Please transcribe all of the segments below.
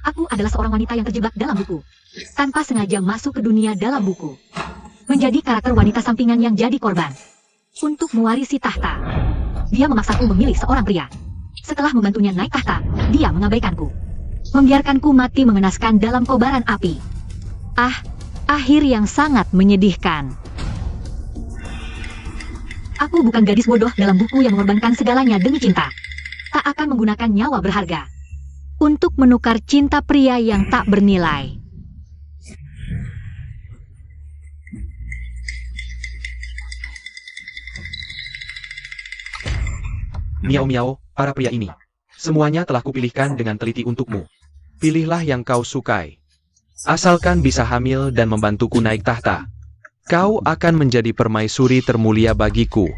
Aku adalah seorang wanita yang terjebak dalam buku. Tanpa sengaja masuk ke dunia dalam buku. Menjadi karakter wanita sampingan yang jadi korban. Untuk mewarisi tahta. Dia memaksaku memilih seorang pria. Setelah membantunya naik tahta, dia mengabaikanku. Membiarkanku mati mengenaskan dalam kobaran api. Akhir yang sangat menyedihkan. Aku bukan gadis bodoh dalam buku yang mengorbankan segalanya demi cinta. Tak akan menggunakan nyawa berharga untuk menukar cinta pria yang tak bernilai. Miau-miau, para pria ini. Semuanya telah kupilihkan dengan teliti untukmu. Pilihlah yang kau sukai. Asalkan bisa hamil dan membantuku naik tahta. Kau akan menjadi permaisuri termulia bagiku.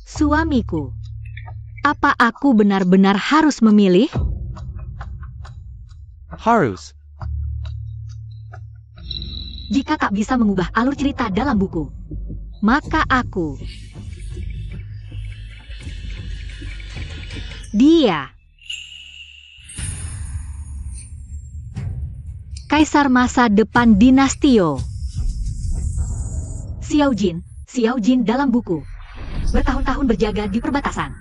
Suamiku. Apa aku benar-benar harus memilih? Harus. Jika tak bisa mengubah alur cerita dalam buku, maka aku... Dia. Kaisar masa depan Dinastio. Xiao Jin dalam buku. Bertahun-tahun berjaga di perbatasan.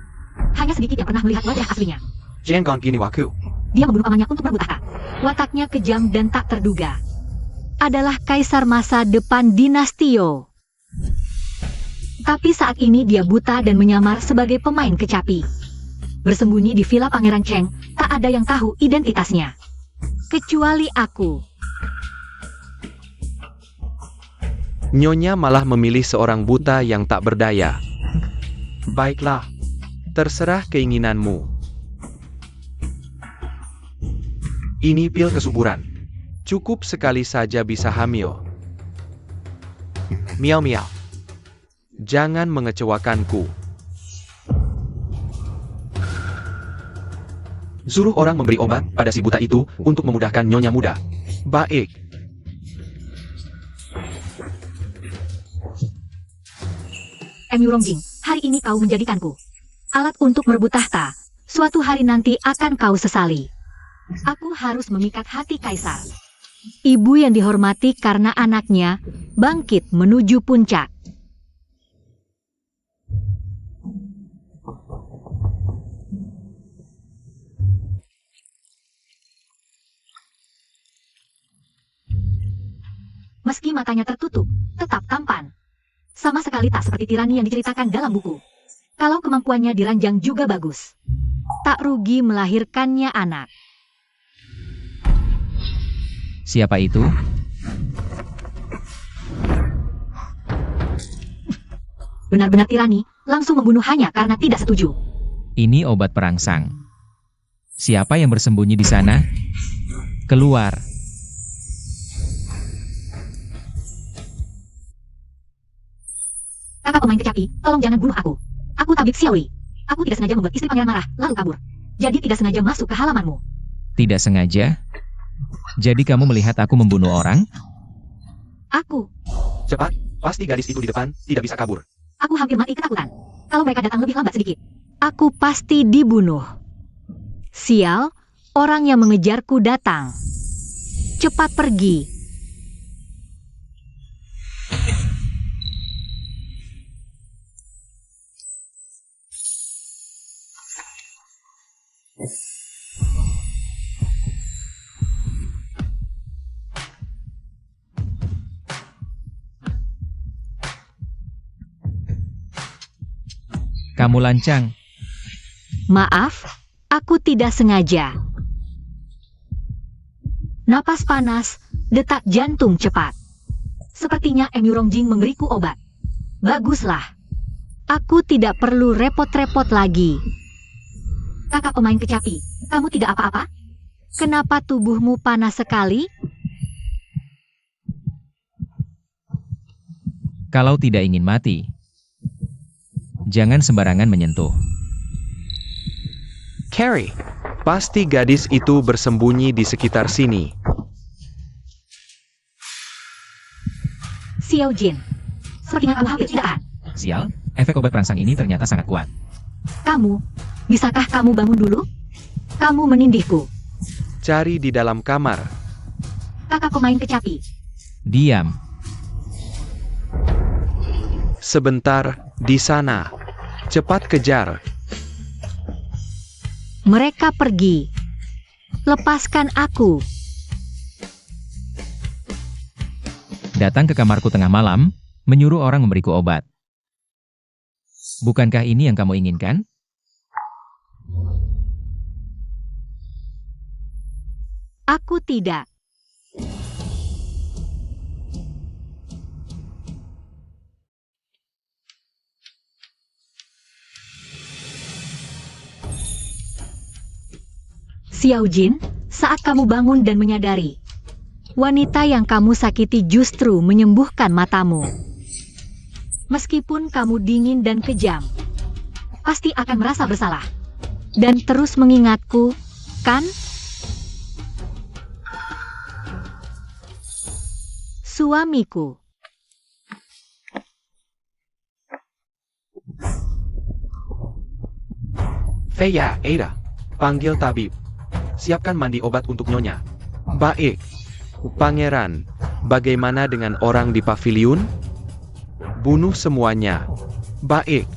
Hanya sedikit yang pernah melihat wajah aslinya. Jangan gini waku. Dia membunuh pamannya untuk merebut tahta. Wataknya kejam dan tak terduga. Adalah kaisar masa depan Dinastio. Tapi saat ini dia buta dan menyamar sebagai pemain kecapi. Bersembunyi di villa Pangeran Cheng, tak ada yang tahu identitasnya. Kecuali aku. Nyonya malah memilih seorang buta yang tak berdaya. Baiklah, terserah keinginanmu. Ini pil kesuburan. Cukup sekali saja bisa hamil. Miau-miau. Jangan mengecewakanku. Suruh orang memberi obat pada si buta itu untuk memudahkan nyonya muda. Baik. Rongjing, hari ini kau menjadikanku alat untuk merebut tahta. Suatu hari nanti akan kau sesali. Aku harus memikat hati kaisar. Ibu yang dihormati karena anaknya bangkit menuju puncak. Meski matanya tertutup, tetap tampan. Sama sekali tak seperti tirani yang diceritakan dalam buku. Kalau kemampuannya diranjang juga bagus. Tak rugi melahirkannya anak. Siapa itu? Benar-benar tirani, langsung membunuh hanya karena tidak setuju. Ini obat perangsang. Siapa yang bersembunyi di sana? Keluar. Kakak pemain kecapi, tolong jangan bunuh aku. Aku tabib Xiaoli. Aku tidak sengaja membuat istri pangeran marah, lalu kabur. Jadi tidak sengaja masuk ke halamanmu. Tidak sengaja? Jadi kamu melihat aku membunuh orang? Aku. Cepat, pasti gadis itu di depan tidak bisa kabur. Aku hampir mati ketakutan. Kalau mereka datang lebih lambat sedikit, aku pasti dibunuh. Sial, orang yang mengejarku datang. Cepat pergi. Kamu lancang. Maaf, aku tidak sengaja. Napas panas, detak jantung cepat. Sepertinya Rongjing memberiku obat. Baguslah. Aku tidak perlu repot-repot lagi. Kakak pemain kecapi, kamu tidak apa-apa? Kenapa tubuhmu panas sekali? Kalau tidak ingin mati, jangan sembarangan menyentuh. Carrie, pasti gadis itu bersembunyi di sekitar sini. Xiao Jin, sepertinya kamu hampir tidak tahan. Sial, efek obat perangsang ini ternyata sangat kuat. Kamu, bisakah kamu bangun dulu? Kamu menindihku. Cari di dalam kamar. Kakak main kecapi. Diam. Sebentar, di sana. Cepat kejar. Mereka pergi. Lepaskan aku. Datang ke kamarku tengah malam, menyuruh orang memberiku obat. Bukankah ini yang kamu inginkan? Aku tidak. Xiao Jin, saat kamu bangun dan menyadari, wanita yang kamu sakiti justru menyembuhkan matamu. Meskipun kamu dingin dan kejam, pasti akan merasa bersalah. Dan terus mengingatku, kan? Suamiku. Feya, Eira. Panggil tabib. Siapkan mandi obat untuk Nyonya. Baik. Pangeran, bagaimana dengan orang di paviliun? Bunuh semuanya. Baik.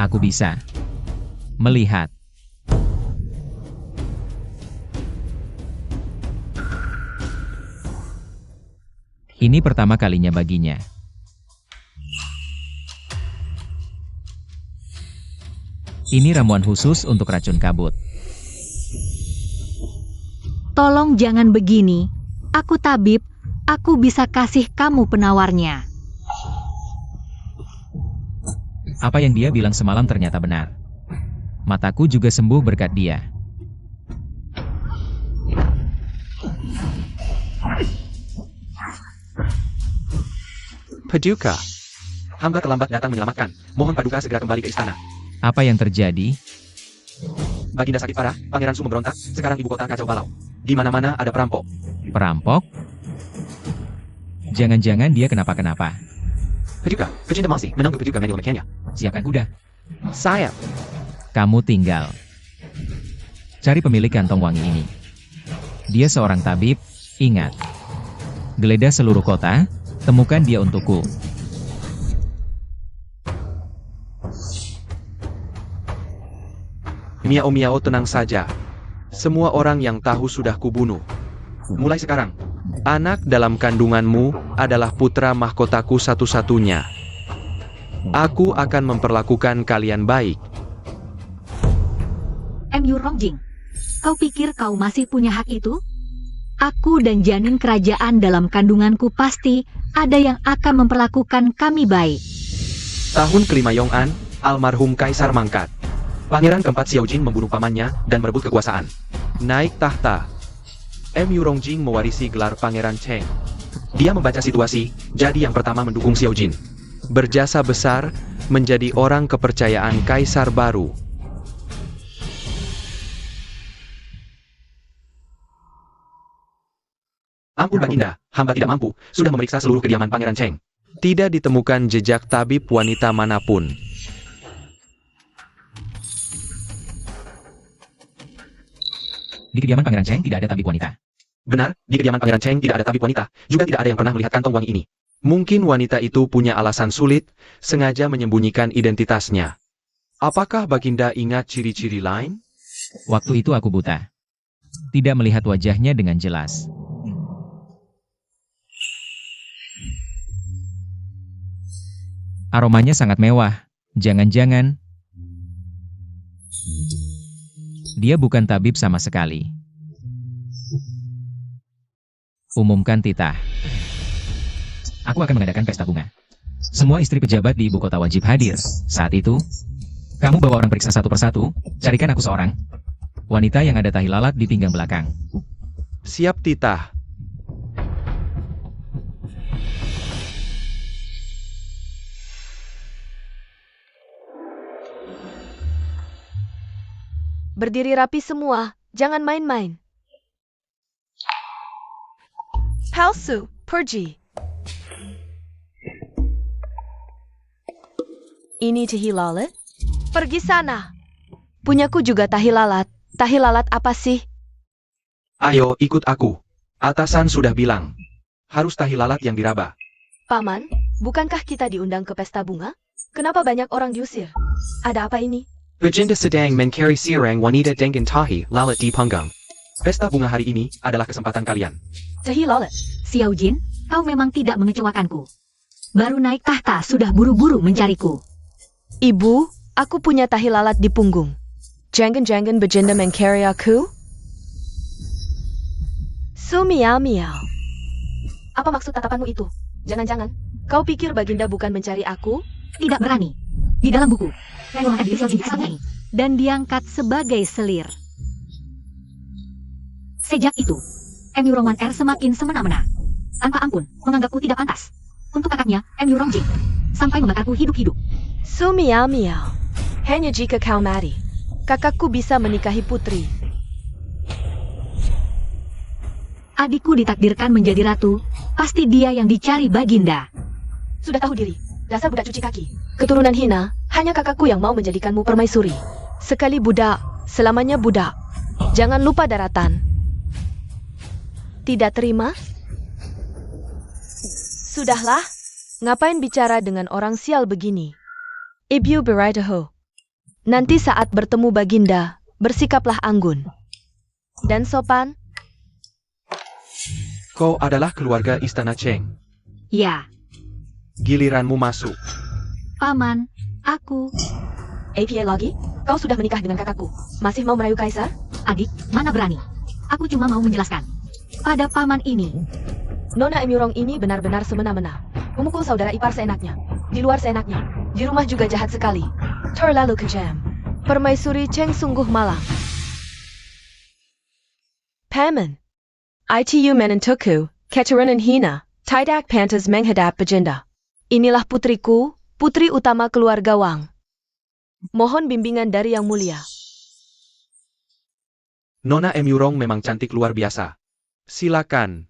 Aku bisa melihat. Ini pertama kalinya baginya. Ini ramuan khusus untuk racun kabut. Tolong jangan begini. Aku tabib, aku bisa kasih kamu penawarnya. Apa yang dia bilang semalam ternyata benar. Mataku juga sembuh berkat dia. Paduka. Hamba terlambat datang menyelamatkan. Mohon Paduka segera kembali ke istana. Apa yang terjadi? Baginda sakit parah, Pangeran Su memberontak, sekarang ibu kota kacau balau. Di mana-mana ada perampok. Perampok? Jangan-jangan dia kenapa-kenapa. Paduka, pecinta masih menunggu Paduka manual mechania. Siapkan kuda. Saya. Kamu tinggal. Cari pemilik kantong wangi ini. Dia seorang tabib, ingat. Geledah seluruh kota, temukan dia untukku. Miao Miao tenang saja. Semua orang yang tahu sudah kubunuh. Mulai sekarang, anak dalam kandunganmu adalah putra mahkotaku satu-satunya. Aku akan memperlakukan kalian baik. M.U. Rongjing, kau pikir kau masih punya hak itu? Aku dan janin kerajaan dalam kandunganku pasti ada yang akan memperlakukan kami baik. Tahun kelima Yong'an, almarhum Kaisar mangkat. Pangeran keempat Xiao Jin membunuh pamannya dan merebut kekuasaan. Naik tahta. M.U. Rongjing mewarisi gelar Pangeran Cheng. Dia membaca situasi, jadi yang pertama mendukung Xiao Jin. Berjasa besar, menjadi orang kepercayaan Kaisar baru. Ampun Baginda, hamba tidak mampu, sudah memeriksa seluruh kediaman Pangeran Cheng. Tidak ditemukan jejak tabib wanita manapun. Di kediaman Pangeran Cheng tidak ada tabib wanita. Benar, di kediaman Pangeran Cheng tidak ada tabib wanita, juga tidak ada yang pernah melihat kantong wangi ini. Mungkin wanita itu punya alasan sulit, sengaja menyembunyikan identitasnya. Apakah Baginda ingat ciri-ciri lain? Waktu itu aku buta. Tidak melihat wajahnya dengan jelas. Aromanya sangat mewah. Jangan-jangan dia bukan tabib sama sekali. Umumkan titah. Aku akan mengadakan pesta bunga. Semua istri pejabat di ibu kota wajib hadir. Saat itu, kamu bawa orang periksa satu persatu, carikan aku seorang wanita yang ada tahi lalat di pinggang belakang. Siap titah. Berdiri rapi semua, jangan main-main. Palsu, pergi. Ini tahi lalat? Pergi sana. Punyaku juga tahi lalat. Tahi lalat apa sih? Ayo, ikut aku. Atasan sudah bilang. Harus tahi lalat yang diraba. Paman, bukankah kita diundang ke pesta bunga? Kenapa banyak orang diusir? Ada apa ini? Baginda sedang mencari seorang wanita dengan tahi lalat di panggang. Pesta bunga hari ini adalah kesempatan kalian. Tahi lalat. Xiao Jin, kau memang tidak mengecewakanku. Baru naik tahta sudah buru-buru mencariku. Ibu, aku punya tahi lalat di punggung. Jangan-jangan Baginda mencari aku? Miao. Apa maksud tatapanmu itu? Jangan-jangan, kau pikir Baginda bukan mencari aku? Tidak berani. Di dalam buku, saya mengangkat diri Xiao Jin kesannya ini. Dan diangkat sebagai selir. Sejak itu, MU Rongwan R semakin semena-mena. Tanpa ampun, menganggapku tidak pantas. Untuk kakaknya, MU Rongjing. Sampai membakarku hidup-hidup. Miao. Hanya jika kau mati, kakakku bisa menikahi putri. Adikku ditakdirkan menjadi ratu, pasti dia yang dicari Baginda. Sudah tahu diri, dasar budak cuci kaki. Keturunan hina, hanya kakakku yang mau menjadikanmu permaisuri. Sekali budak, selamanya budak. Jangan lupa daratan. Tidak terima? Sudahlah, ngapain bicara dengan orang sial begini? Ibu beritahu. Nanti saat bertemu Baginda, bersikaplah anggun. Dan sopan. Kau adalah keluarga Istana Cheng. Ya, Giliranmu masuk. Paman, aku. APA lagi? Kau sudah menikah dengan kakakku. Masih mau merayu kaisar? Adik, mana berani. Aku cuma mau menjelaskan. Pada paman ini, Nona Emirong ini benar-benar semena-mena. Memukul saudara ipar seenaknya. Di luar seenaknya. Di rumah juga jahat sekali. Terlalu kejam. Permaisuri Cheng sungguh malang. Paman. ITU menentuku, keturunan hina, tidak pantas menghadap Baginda. Inilah putriku, putri utama keluarga Wang. Mohon bimbingan dari Yang Mulia. Nona MU Rong memang cantik luar biasa. Silakan.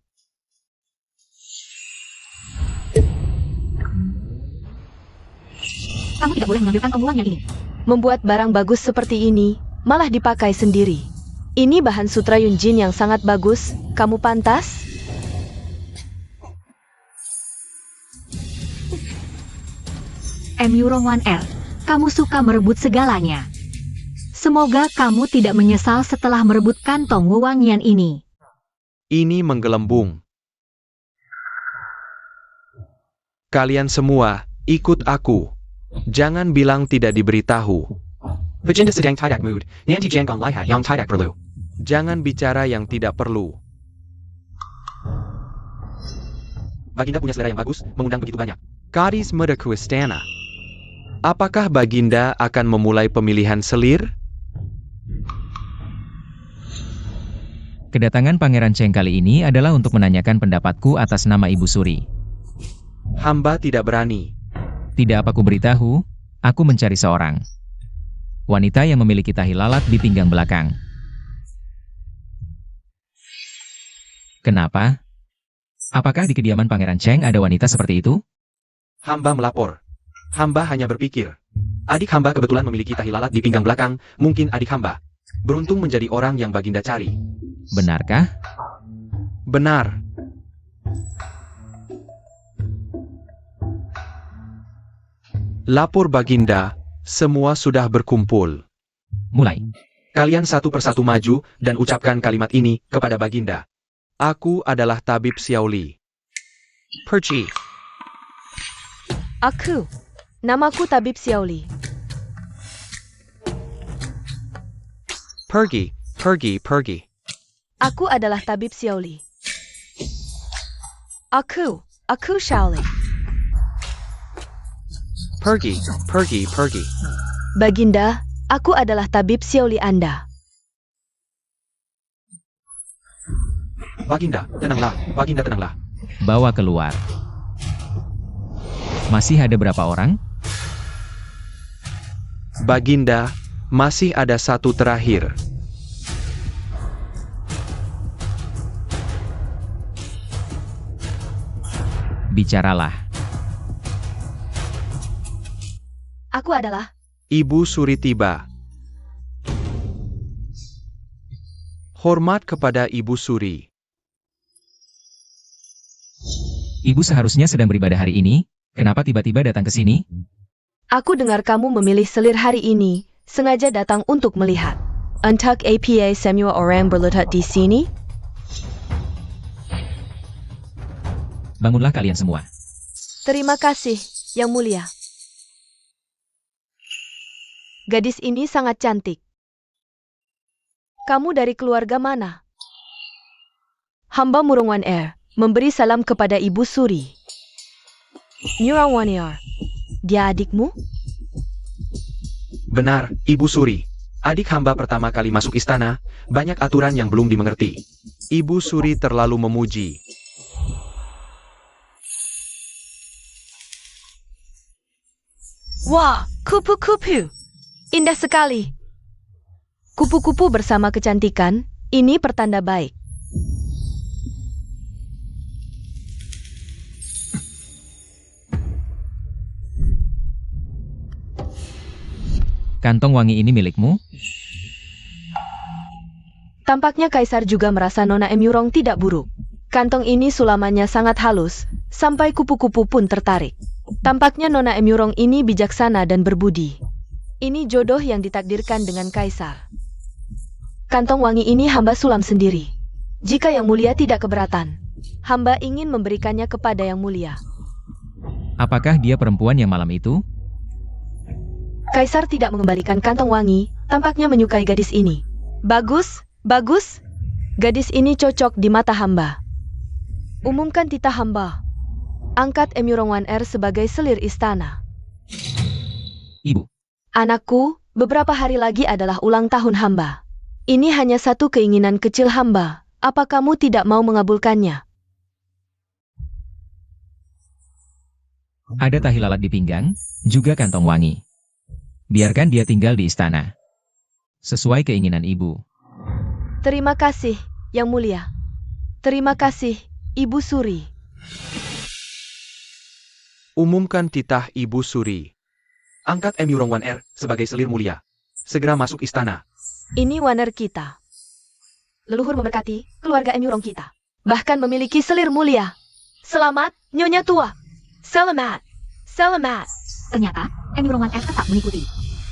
kamu tidak boleh mengambilkan omongannya ini. Membuat barang bagus seperti ini, malah dipakai sendiri. Ini bahan sutra Yunjin yang sangat bagus, kamu pantas? MU Rongwan R, kamu suka merebut segalanya. Semoga kamu tidak menyesal setelah merebut kantong wewangian ini. Ini menggelembung. Kalian semua, ikut aku. Jangan bilang tidak diberitahu. Baginda sedang tidak mood, nanti jangan lihat yang tidak perlu. Jangan bicara yang tidak perlu. Baginda punya selera yang bagus, mengundang begitu banyak. Gadis muda ke istana. Apakah Baginda akan memulai pemilihan selir? Kedatangan Pangeran Cheng kali ini adalah untuk menanyakan pendapatku atas nama Ibu Suri. Hamba tidak berani. Tidak apa ku beritahu, aku mencari seorang wanita yang memiliki tahi lalat di pinggang belakang. Kenapa? Apakah di kediaman Pangeran Cheng ada wanita seperti itu? Hamba melapor. Hamba hanya berpikir. Adik hamba kebetulan memiliki tahi lalat di pinggang belakang, mungkin adik hamba beruntung menjadi orang yang Baginda cari. Benarkah? Benar. Lapor Baginda, semua sudah berkumpul. Mulai. Kalian satu persatu maju dan ucapkan kalimat ini kepada Baginda. Aku adalah tabib Xiaoli. Pergi. Aku. Namaku Tabib Xiaoli. Pergi, pergi, pergi. Aku adalah Tabib Xiaoli. Aku Xiaoli. Pergi, pergi, pergi. Baginda, aku adalah Tabib Xiaoli Anda. Baginda, tenanglah. Baginda, tenanglah. Bawa keluar. Masih ada berapa orang? Baginda, Masih ada satu terakhir. Bicaralah. Aku adalah... Ibu Suri tiba. Hormat kepada Ibu Suri. Ibu seharusnya sedang beribadah hari ini, kenapa tiba-tiba datang ke sini? Aku dengar kamu memilih selir hari ini, sengaja datang untuk melihat. Untuk apa semua orang berlutut di sini? Bangunlah kalian semua. Terima kasih, Yang Mulia. Gadis ini sangat cantik. Kamu dari keluarga mana? Hamba Murungwan Air, memberi salam kepada Ibu Suri. Murungwan Air, dia adikmu? Benar, Ibu Suri. Adik hamba pertama kali masuk istana, banyak aturan yang belum dimengerti. Ibu Suri terlalu memuji. Wah, kupu-kupu. Indah sekali. Kupu-kupu bersama kecantikan, ini pertanda baik. Kantong wangi ini milikmu? Tampaknya Kaisar juga merasa Nona Emurong tidak buruk. Kantong ini sulamannya sangat halus, sampai kupu-kupu pun tertarik. Tampaknya Nona Emurong ini bijaksana dan berbudi. Ini jodoh yang ditakdirkan dengan Kaisar. Kantong wangi ini hamba sulam sendiri. Jika Yang Mulia tidak keberatan, hamba ingin memberikannya kepada Yang Mulia. Apakah dia perempuan yang malam itu? Kaisar tidak mengembalikan kantong wangi, tampaknya menyukai gadis ini. Bagus, bagus. Gadis ini cocok di mata hamba. Umumkan titah hamba. Angkat Emurongwan R sebagai selir istana. Ibu. Anakku, beberapa hari lagi adalah ulang tahun hamba. Ini hanya satu keinginan kecil hamba. Apa kamu tidak mau mengabulkannya? Ada tahi lalat di pinggang, juga kantong wangi. Biarkan dia tinggal di istana. Sesuai keinginan ibu. Terima kasih, Yang Mulia. Terima kasih, Ibu Suri. Umumkan titah Ibu Suri. Angkat Emurongwan R sebagai selir mulia. Segera masuk istana. Ini waner kita. Leluhur memberkati keluarga Emurong kita. Bahkan memiliki selir mulia. Selamat, Nyonya Tua. Selamat. Selamat. Ternyata, Emurongwan R tetap mengikuti.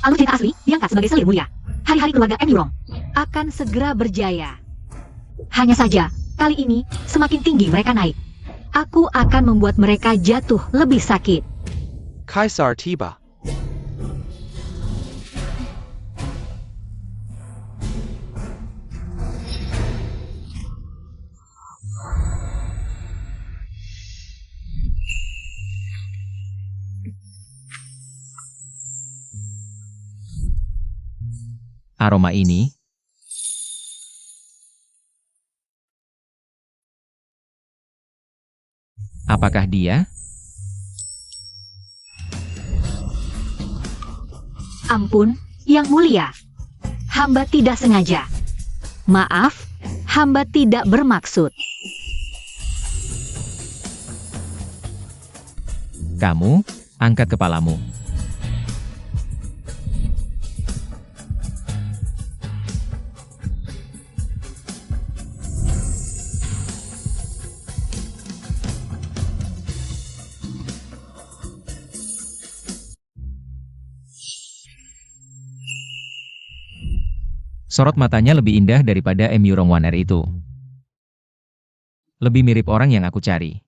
Alur cerita asli diangkat sebagai selir mulia. Hari-hari keluarga Emurong akan segera berjaya. Hanya saja, kali ini semakin tinggi mereka naik. Aku akan membuat mereka jatuh lebih sakit. Kaisar tiba. Aroma ini, apakah dia? Ampun, Yang Mulia. Hamba tidak sengaja. Maaf, hamba tidak bermaksud. Kamu, angkat kepalamu. Sorot matanya lebih indah daripada Emurongwan R itu. Lebih mirip orang yang aku cari.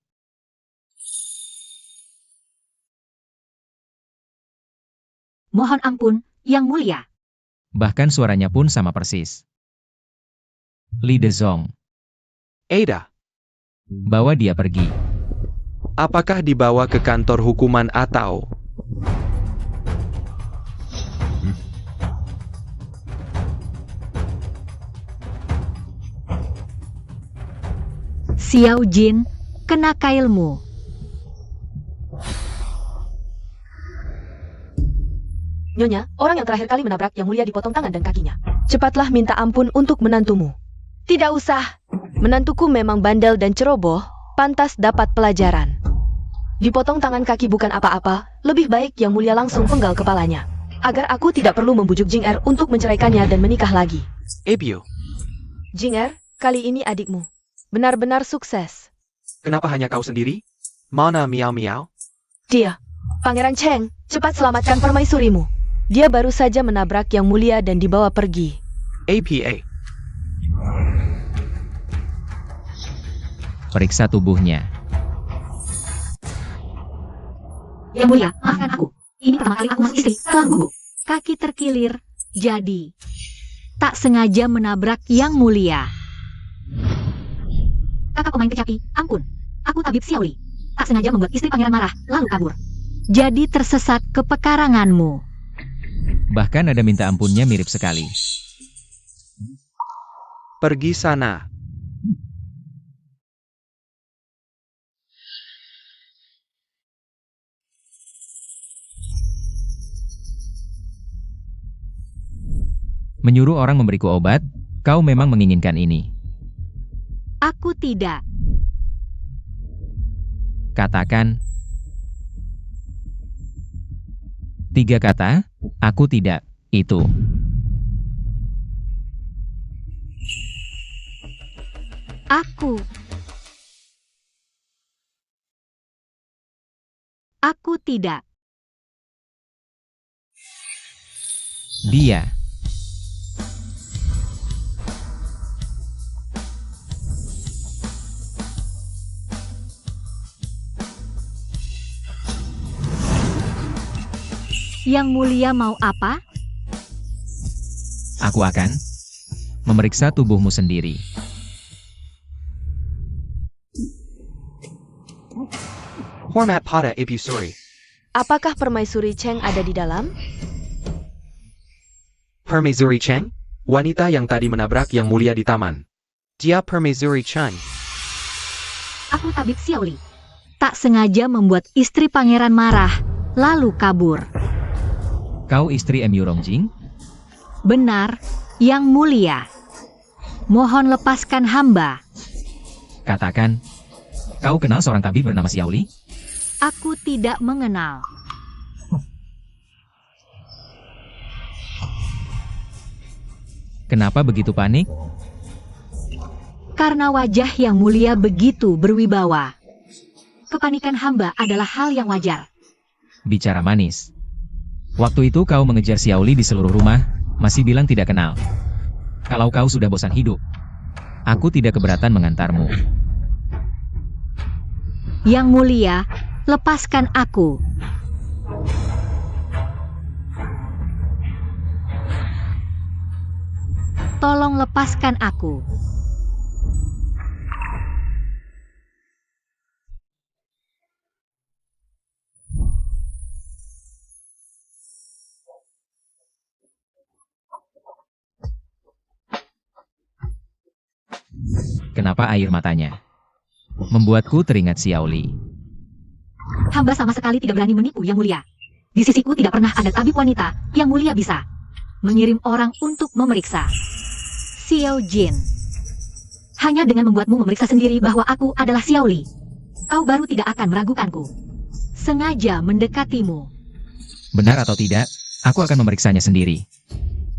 Mohon ampun, Yang Mulia. Bahkan suaranya pun sama persis. Li Dezong, Ada. bawa dia pergi. Apakah dibawa ke kantor hukuman atau... Xiao Jin, kena kailmu. Nyonya, orang yang terakhir kali menabrak Yang Mulia dipotong tangan dan kakinya. Cepatlah minta ampun untuk menantumu. Tidak usah. Menantuku memang bandel dan ceroboh, pantas dapat pelajaran. Dipotong tangan kaki bukan apa-apa, lebih baik Yang Mulia langsung penggal kepalanya. Agar aku tidak perlu membujuk Jing Er untuk menceraikannya dan menikah lagi. Ebio, Jing Er, kali ini adikmu. Benar-benar sukses. kenapa hanya kau sendiri? Mana Miao Miao? Dia, Pangeran Cheng, cepat selamatkan permaisurimu. Dia baru saja menabrak Yang Mulia dan dibawa pergi. APA. Periksa tubuhnya. Yang Mulia, maafkan aku. Ini pertama kali aku masuk istri setelah gugup. Kaki terkilir, jadi tak sengaja menabrak Yang Mulia. Kakak pemain kecapi, ampun. Aku tabib Xiaoli. Tak sengaja membuat istri pangeran marah, lalu kabur. Jadi tersesat ke pekaranganmu. Bahkan ada minta ampunnya mirip sekali. Pergi sana. Menyuruh orang memberiku obat, kau memang menginginkan ini. Aku tidak. Katakan 3 kata, aku tidak, itu. Aku tidak. Dia. Yang Mulia mau apa? Aku akan memeriksa tubuhmu sendiri. Hormat pada Ebusuri. Apakah permaisuri Cheng ada di dalam? Permaisuri Cheng? Wanita yang tadi menabrak Yang Mulia di taman. Dia Permaisuri Cheng. Aku tabib Xiaoli. Tak sengaja membuat istri pangeran marah, lalu kabur. Kau istri Mu Rongjing? Benar, Yang Mulia. Mohon lepaskan hamba. Katakan, kau kenal seorang tabib bernama Xiaoli? Aku tidak mengenal. Kenapa begitu panik? Karena wajah Yang Mulia begitu berwibawa. Kepanikan hamba adalah hal yang wajar. Bicara manis. Waktu itu kau mengejar Xiaoli di seluruh rumah, masih bilang tidak kenal. Kalau kau sudah bosan hidup, aku tidak keberatan mengantarmu. Yang Mulia, lepaskan aku. Tolong lepaskan aku. Kenapa air matanya membuatku teringat Xiaoli? Hamba sama sekali tidak berani menipu Yang Mulia. Di sisiku tidak pernah ada tabib wanita Yang Mulia bisa mengirim orang untuk memeriksa. Xiao Jin. Hanya dengan membuatmu memeriksa sendiri bahwa aku adalah Xiaoli, kau baru tidak akan meragukanku. Sengaja mendekatimu. Benar atau tidak, aku akan memeriksanya sendiri.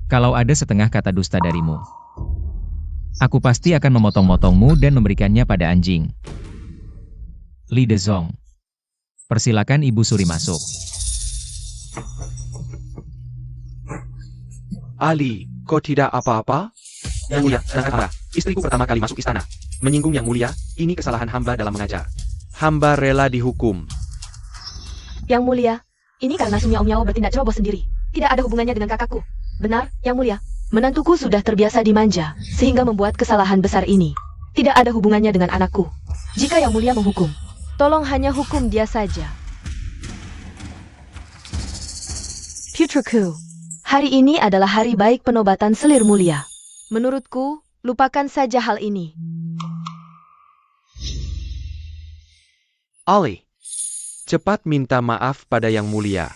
Kalau ada setengah kata dusta darimu, aku pasti akan memotong-motongmu dan memberikannya pada anjing. Li Dezong. Persilakan Ibu Suri masuk. Ali, kau tidak apa-apa? Yang Mulia, sedangkan Anda, istriku pertama kali masuk istana. Menyinggung Yang Mulia, ini kesalahan hamba dalam mengajar. Hamba rela dihukum. Yang Mulia, ini karena Sun Miao Miao bertindak ceroboh sendiri. Tidak ada hubungannya dengan kakakku. Benar, Yang Mulia. Menantuku sudah terbiasa dimanja, sehingga membuat kesalahan besar ini. Tidak ada hubungannya dengan anakku. Jika Yang Mulia menghukum, tolong hanya hukum dia saja. Putraku, hari ini adalah hari baik penobatan selir mulia. Menurutku, lupakan saja hal ini. Ali, cepat minta maaf pada Yang Mulia.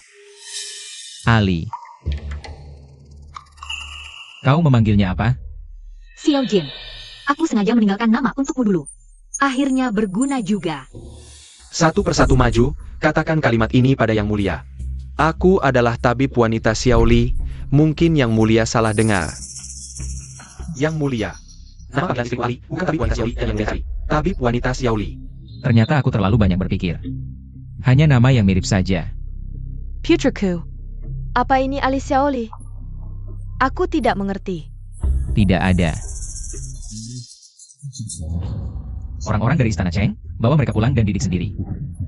Ali, Kau memanggilnya apa? Xiao Jin. Aku sengaja meninggalkan nama untukmu dulu. Akhirnya berguna juga. Satu persatu maju, katakan kalimat ini pada Yang Mulia. Aku adalah tabib wanita Xiaoli, mungkin Yang Mulia salah dengar. Yang Mulia. Nama panggilan istriku Ali, bukan tabib wanita Xiaoli dan Yang Mulia Sari. Tabib wanita Xiaoli. Ternyata aku terlalu banyak berpikir. Hanya nama yang mirip saja. Putriku. Apa ini Ali Xiaoli? Aku tidak mengerti. Tidak ada. Orang-orang dari Istana Cheng, bawa mereka pulang dan didik sendiri.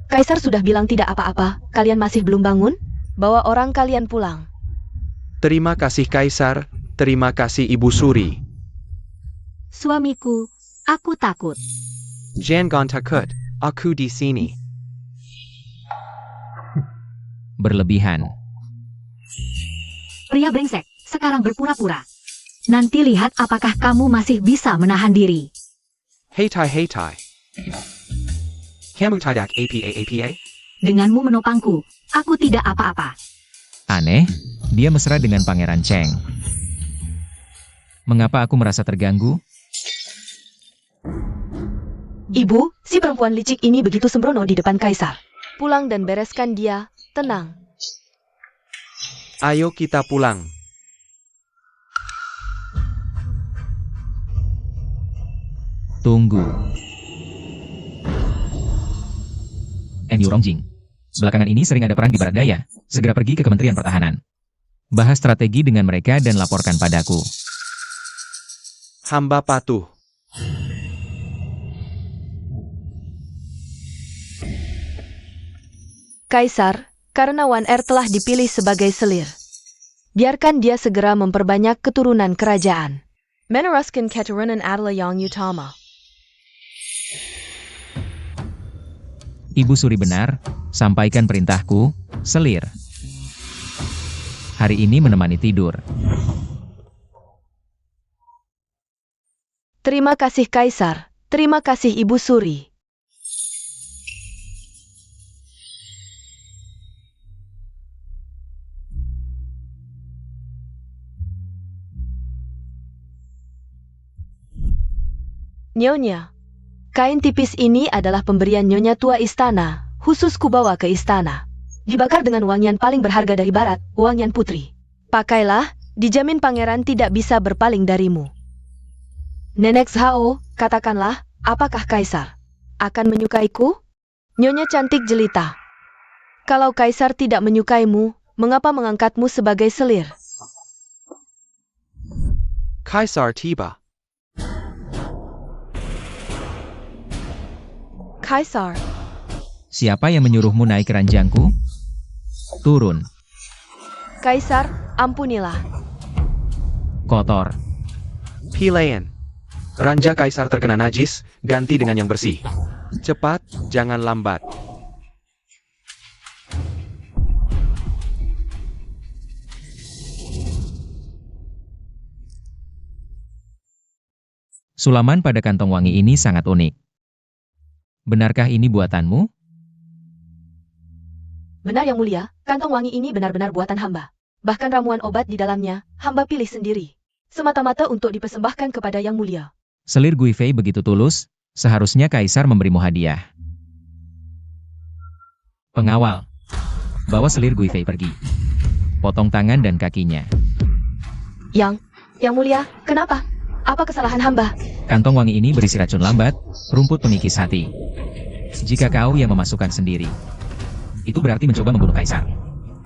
Kaisar sudah bilang tidak apa-apa. Kalian masih belum bangun? Bawa orang kalian pulang. Terima kasih Kaisar, terima kasih Ibu Suri. Suamiku, aku takut. Jangan takut, aku di sini. Berlebihan. Pria brengsek, sekarang berpura-pura. Nanti lihat apakah kamu masih bisa menahan diri. Hei tai. Kamu tidak apa. Denganmu menopangku, aku tidak apa-apa. Aneh, dia mesra dengan Pangeran Cheng. Mengapa aku merasa terganggu? Ibu, si perempuan licik ini begitu sembrono di depan Kaisar. Pulang dan bereskan dia, tenang. Ayo kita pulang. Tunggu. Yu Rongjing. Belakangan ini sering ada perang di Barat Daya. Segera pergi ke Kementerian Pertahanan. Bahas strategi dengan mereka dan laporkan padaku. Hamba patuh. Kaisar, karena Wan Er telah dipilih sebagai selir. Biarkan dia segera memperbanyak keturunan kerajaan. Meneruskan keturunan adalah Yang Utama. Ibu Suri benar, sampaikan perintahku, selir. Hari ini menemani tidur. Terima kasih Kaisar, terima kasih Ibu Suri. Nyonya, kain tipis ini adalah pemberian Nyonya tua istana, khusus kubawa ke istana. Dibakar dengan wangian paling berharga dari barat, wangian putri. Pakailah, dijamin pangeran tidak bisa berpaling darimu. Nenek Zhao, katakanlah, apakah Kaisar akan menyukaiku? Nyonya cantik jelita. Kalau Kaisar tidak menyukaimu, mengapa mengangkatmu sebagai selir? Kaisar tiba. Kaisar, Siapa yang menyuruhmu naik ranjangku? Turun. Kaisar, ampunilah. Kotor. Pilihan. Ranja Kaisar terkena najis, ganti dengan yang bersih. Cepat, jangan lambat. Sulaman pada kantong wangi ini sangat unik. Benarkah ini buatanmu? Benar Yang Mulia, kantong wangi ini benar-benar buatan hamba. Bahkan ramuan obat di dalamnya, hamba pilih sendiri. Semata-mata untuk dipersembahkan kepada Yang Mulia. Selir Gui Fei begitu tulus, seharusnya Kaisar memberimu hadiah. Pengawal, bawa selir Gui Fei pergi. Potong tangan dan kakinya. Yang Mulia, kenapa? Apa kesalahan hamba? Kantong wangi ini berisi racun lambat, rumput pengikis hati. Jika kau yang memasukkan sendiri, itu berarti mencoba membunuh Kaisar.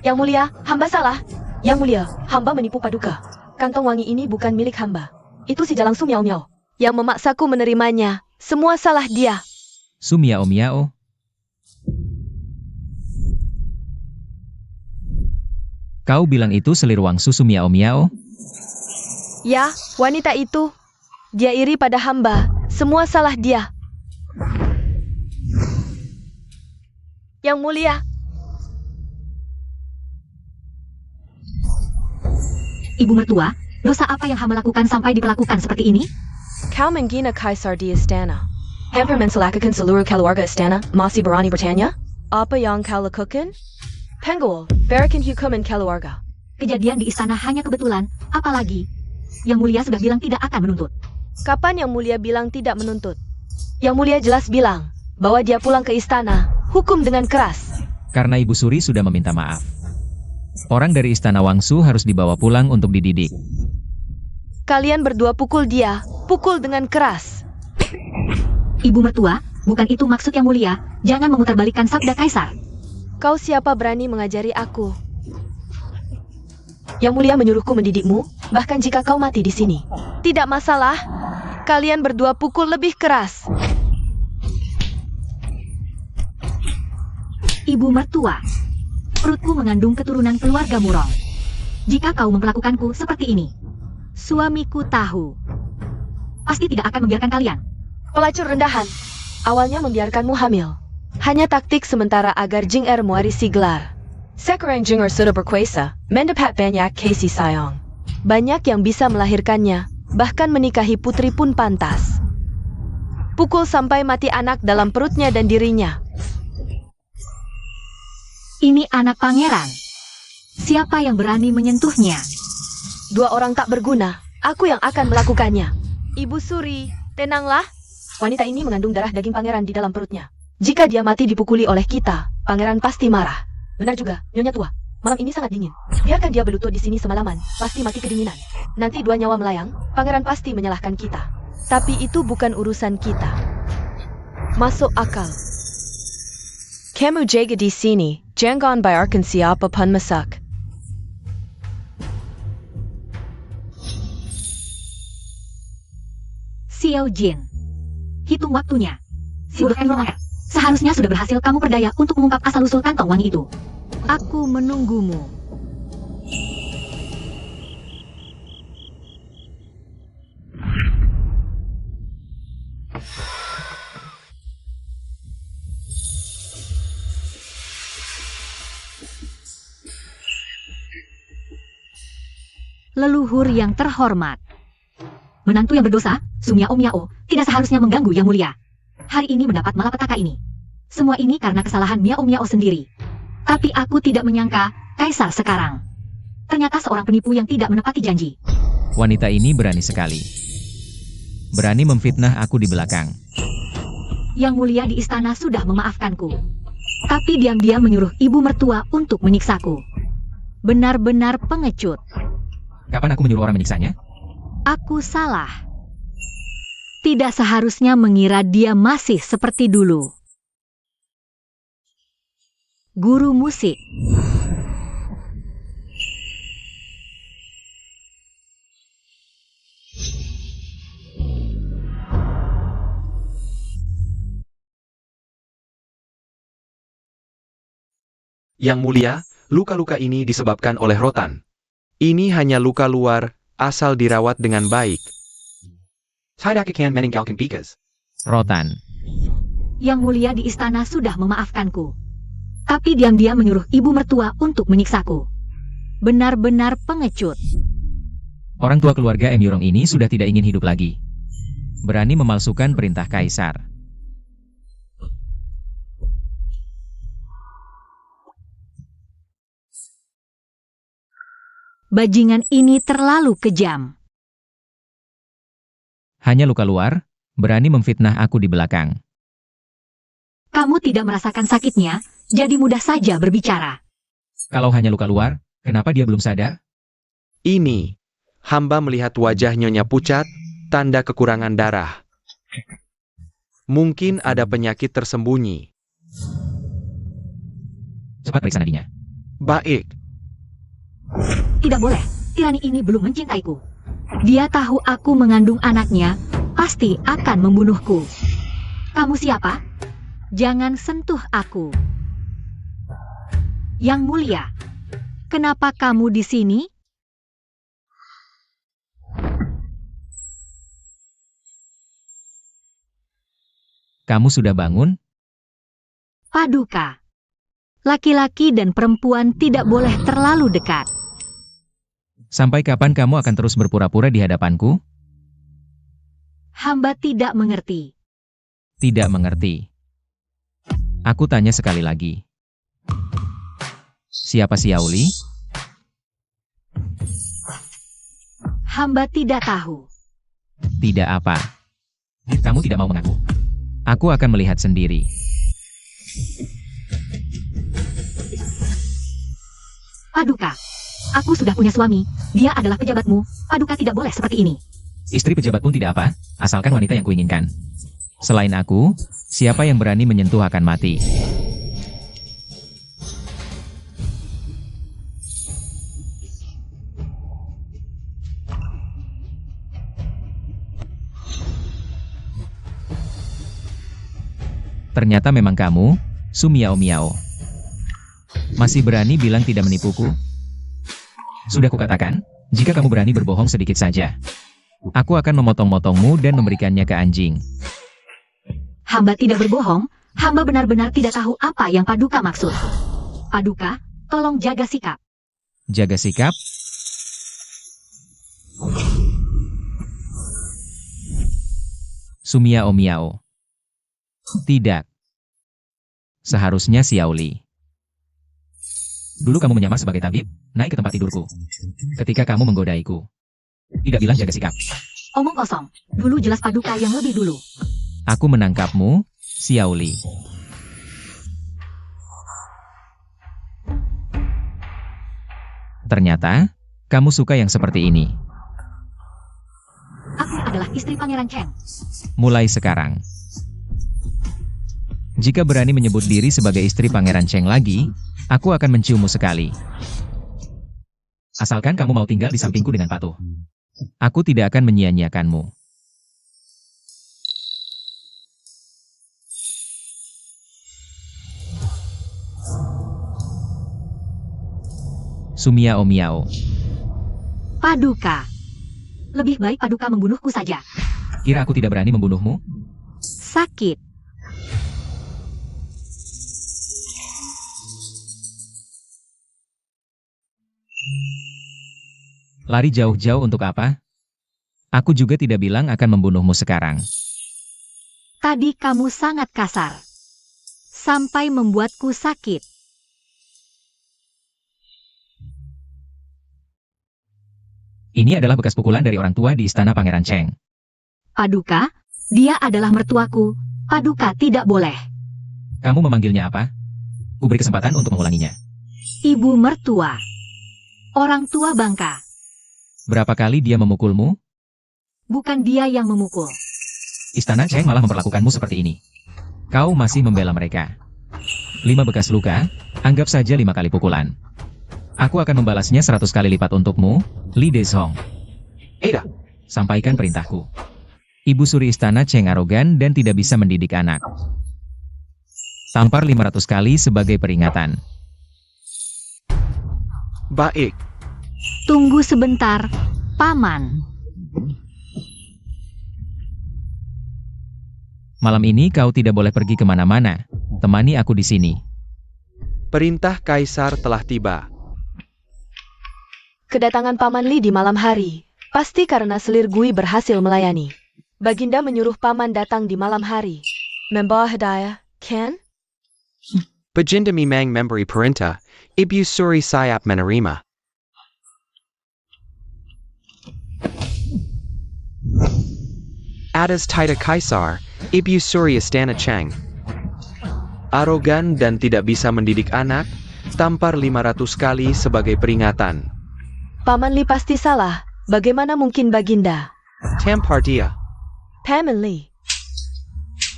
Yang Mulia, hamba salah. Yang Mulia, hamba menipu paduka. Kantong wangi ini bukan milik hamba. Itu si Jalang Su Miao Miao yang memaksaku menerimanya. Semua salah dia. Su Miao Miao. Kau bilang itu selir wang susu Miao Miao? Ya, wanita itu. Dia iri pada hamba. Semua salah dia. Yang Mulia. Ibu mertua, dosa apa yang hamba lakukan sampai diperlakukan seperti ini? Kau menghina Kaisar di istana. Hampir mencelakakan seluruh keluarga istana, masih berani bertanya? Apa yang kau lakukan? Penggul, berikan hukuman keluarga. Kejadian di istana hanya kebetulan, apalagi Yang Mulia sudah bilang tidak akan menuntut. Kapan Yang Mulia bilang tidak menuntut? Yang Mulia jelas bilang bahwa dia pulang ke istana, hukum dengan keras. Karena Ibu Suri sudah meminta maaf. Orang dari Istana Wangsu harus dibawa pulang untuk dididik. Kalian berdua pukul dia, pukul dengan keras. Ibu mertua, bukan itu maksud Yang Mulia. Jangan memutarbalikkan sabda Kaisar. Kau siapa berani mengajari aku? Yang Mulia menyuruhku mendidikmu, bahkan jika kau mati di sini. Tidak masalah. Kalian berdua pukul lebih keras. Ibu mertua, perutku mengandung keturunan keluarga Murong. Jika kau memperlakukanku seperti ini, suamiku tahu. Pasti tidak akan membiarkan kalian. Pelacur rendahan. Awalnya membiarkanmu hamil. Hanya taktik sementara agar Jing Er mewarisi gelar. Sekarang Jing Er sudah berkuasa, mendapat banyak kasih sayang. Banyak yang bisa melahirkannya, bahkan menikahi putri pun pantas. Pukul sampai mati anak dalam perutnya dan dirinya. Ini anak pangeran. Siapa yang berani menyentuhnya? Dua orang tak berguna, aku yang akan melakukannya. Ibu Suri, tenanglah. Wanita ini mengandung darah daging pangeran di dalam perutnya. Jika dia mati dipukuli oleh kita, pangeran pasti marah. Benar juga, Nyonya tua. Malam ini sangat dingin. Biarkan dia berlutut di sini semalaman, pasti mati kedinginan. Nanti 2 nyawa melayang, pangeran pasti menyalahkan kita. Tapi itu bukan urusan kita. Masuk akal. Kamu jaga di sini, jangan biarkan siapa pun masuk. Xiao Jin. Hitung waktunya. Si budak Enromaer. Seharusnya sudah berhasil kamu perdaya untuk mengungkap asal-usul kantong wangi itu. Aku menunggumu. Leluhur yang terhormat. Menantu yang berdosa, Sumiao Miao, tidak seharusnya mengganggu Yang Mulia. Hari ini mendapat malapetaka ini. Semua ini karena kesalahan Miao Miao sendiri. Tapi aku tidak menyangka, Kaisar sekarang. Ternyata seorang penipu yang tidak menepati janji. Wanita ini berani sekali. Berani memfitnah aku di belakang. Yang Mulia di istana sudah memaafkanku. Tapi diam-diam menyuruh ibu mertua untuk menyiksaku. Benar-benar pengecut. Kapan aku menyuruh orang menyiksanya? Aku salah. Tidak seharusnya mengira dia masih seperti dulu. Guru musik. Yang Mulia, luka-luka ini disebabkan oleh rotan. Ini hanya luka luar, asal dirawat dengan baik. Tidak akan meninggalkan bekas. Rotan. Yang Mulia di istana sudah memaafkanku. Tapi diam-diam menyuruh ibu mertua untuk menyiksaku. Benar-benar pengecut. Orang tua keluarga M. Yurong ini sudah tidak ingin hidup lagi. Berani memalsukan perintah kaisar. Bajingan ini terlalu kejam. Hanya luka luar, berani memfitnah aku di belakang. Kamu tidak merasakan sakitnya, jadi mudah saja berbicara. Kalau hanya luka luar, kenapa dia belum sadar? Ini, hamba melihat wajah Nyonya pucat, tanda kekurangan darah. Mungkin ada penyakit tersembunyi. Cepat periksa nadinya. Baik. Tidak boleh, tirani ini belum mencintaiku. Dia tahu aku mengandung anaknya, pasti akan membunuhku. Kamu siapa? Jangan sentuh aku. Yang Mulia, kenapa kamu di sini? Kamu sudah bangun? Paduka. Laki-laki dan perempuan tidak boleh terlalu dekat. Sampai kapan kamu akan terus berpura-pura di hadapanku? Hamba tidak mengerti. Tidak mengerti. Aku tanya sekali lagi. Siapa Xiaoli? Hamba tidak tahu. Tidak apa. Kamu tidak mau mengaku. Aku akan melihat sendiri. Paduka, aku sudah punya suami. Dia adalah pejabatmu. Paduka tidak boleh seperti ini. Istri pejabat pun tidak apa, asalkan wanita yang kuinginkan. Selain aku, siapa yang berani menyentuh akan mati. Ternyata memang kamu, Su Miao Miao. Masih berani bilang tidak menipuku? Sudah kukatakan, jika kamu berani berbohong sedikit saja, aku akan memotong-motongmu dan memberikannya ke anjing. Hamba tidak berbohong. Hamba benar-benar tidak tahu apa yang Paduka maksud. Paduka, tolong jaga sikap. Jaga sikap? Su Miao Miao. Tidak. Seharusnya Xiaoli. Dulu kamu menyamar sebagai tabib, naik ke tempat tidurku. Ketika kamu menggodaiku. Tidak bilang jaga sikap. Omong kosong. Dulu jelas Paduka yang lebih dulu. Aku menangkapmu, Xiaoli. Ternyata, kamu suka yang seperti ini. Aku adalah istri Pangeran Cheng. Mulai sekarang. Jika berani menyebut diri sebagai istri Pangeran Cheng lagi, aku akan menciummu sekali. Asalkan kamu mau tinggal di sampingku dengan patuh. Aku tidak akan menyia-nyiakanmu. Su Miao Miao. Paduka. Lebih baik Paduka membunuhku saja. Kira aku tidak berani membunuhmu? Sakit. Lari jauh-jauh untuk apa? Aku juga tidak bilang akan membunuhmu sekarang. Tadi kamu sangat kasar. Sampai membuatku sakit. Ini adalah bekas pukulan dari orang tua di istana Pangeran Cheng. Paduka, dia adalah mertuaku. Paduka tidak boleh. Kamu memanggilnya apa? Kuberi kesempatan untuk mengulanginya. Ibu mertua. Orang tua bangka. Berapa kali dia memukulmu? Bukan dia yang memukul. Istana Cheng malah memperlakukanmu seperti ini. Kau masih membela mereka. 5 bekas luka, anggap saja 5 kali pukulan. Aku akan membalasnya 100 kali lipat untukmu, Li Dezhong. Ada. Sampaikan perintahku. Ibu suri istana Cheng arogan dan tidak bisa mendidik anak. Tampar 500 kali sebagai peringatan. Baik. Tunggu sebentar, Paman. Malam ini kau tidak boleh pergi kemana-mana. Temani aku di sini. Perintah Kaisar telah tiba. Kedatangan Paman Li di malam hari, pasti karena selir Gui berhasil melayani. Baginda menyuruh Paman datang di malam hari. Membawa hadiah, kan? Baginda memang memberi perintah, Ibu Suri siap menerima. Atas titah Kaisar, Ibu Suri Istana Cheng. Arogan dan tidak bisa mendidik anak, tampar 500 kali sebagai peringatan. Paman Li pasti salah. Bagaimana mungkin Baginda? Tampar dia. Paman Li.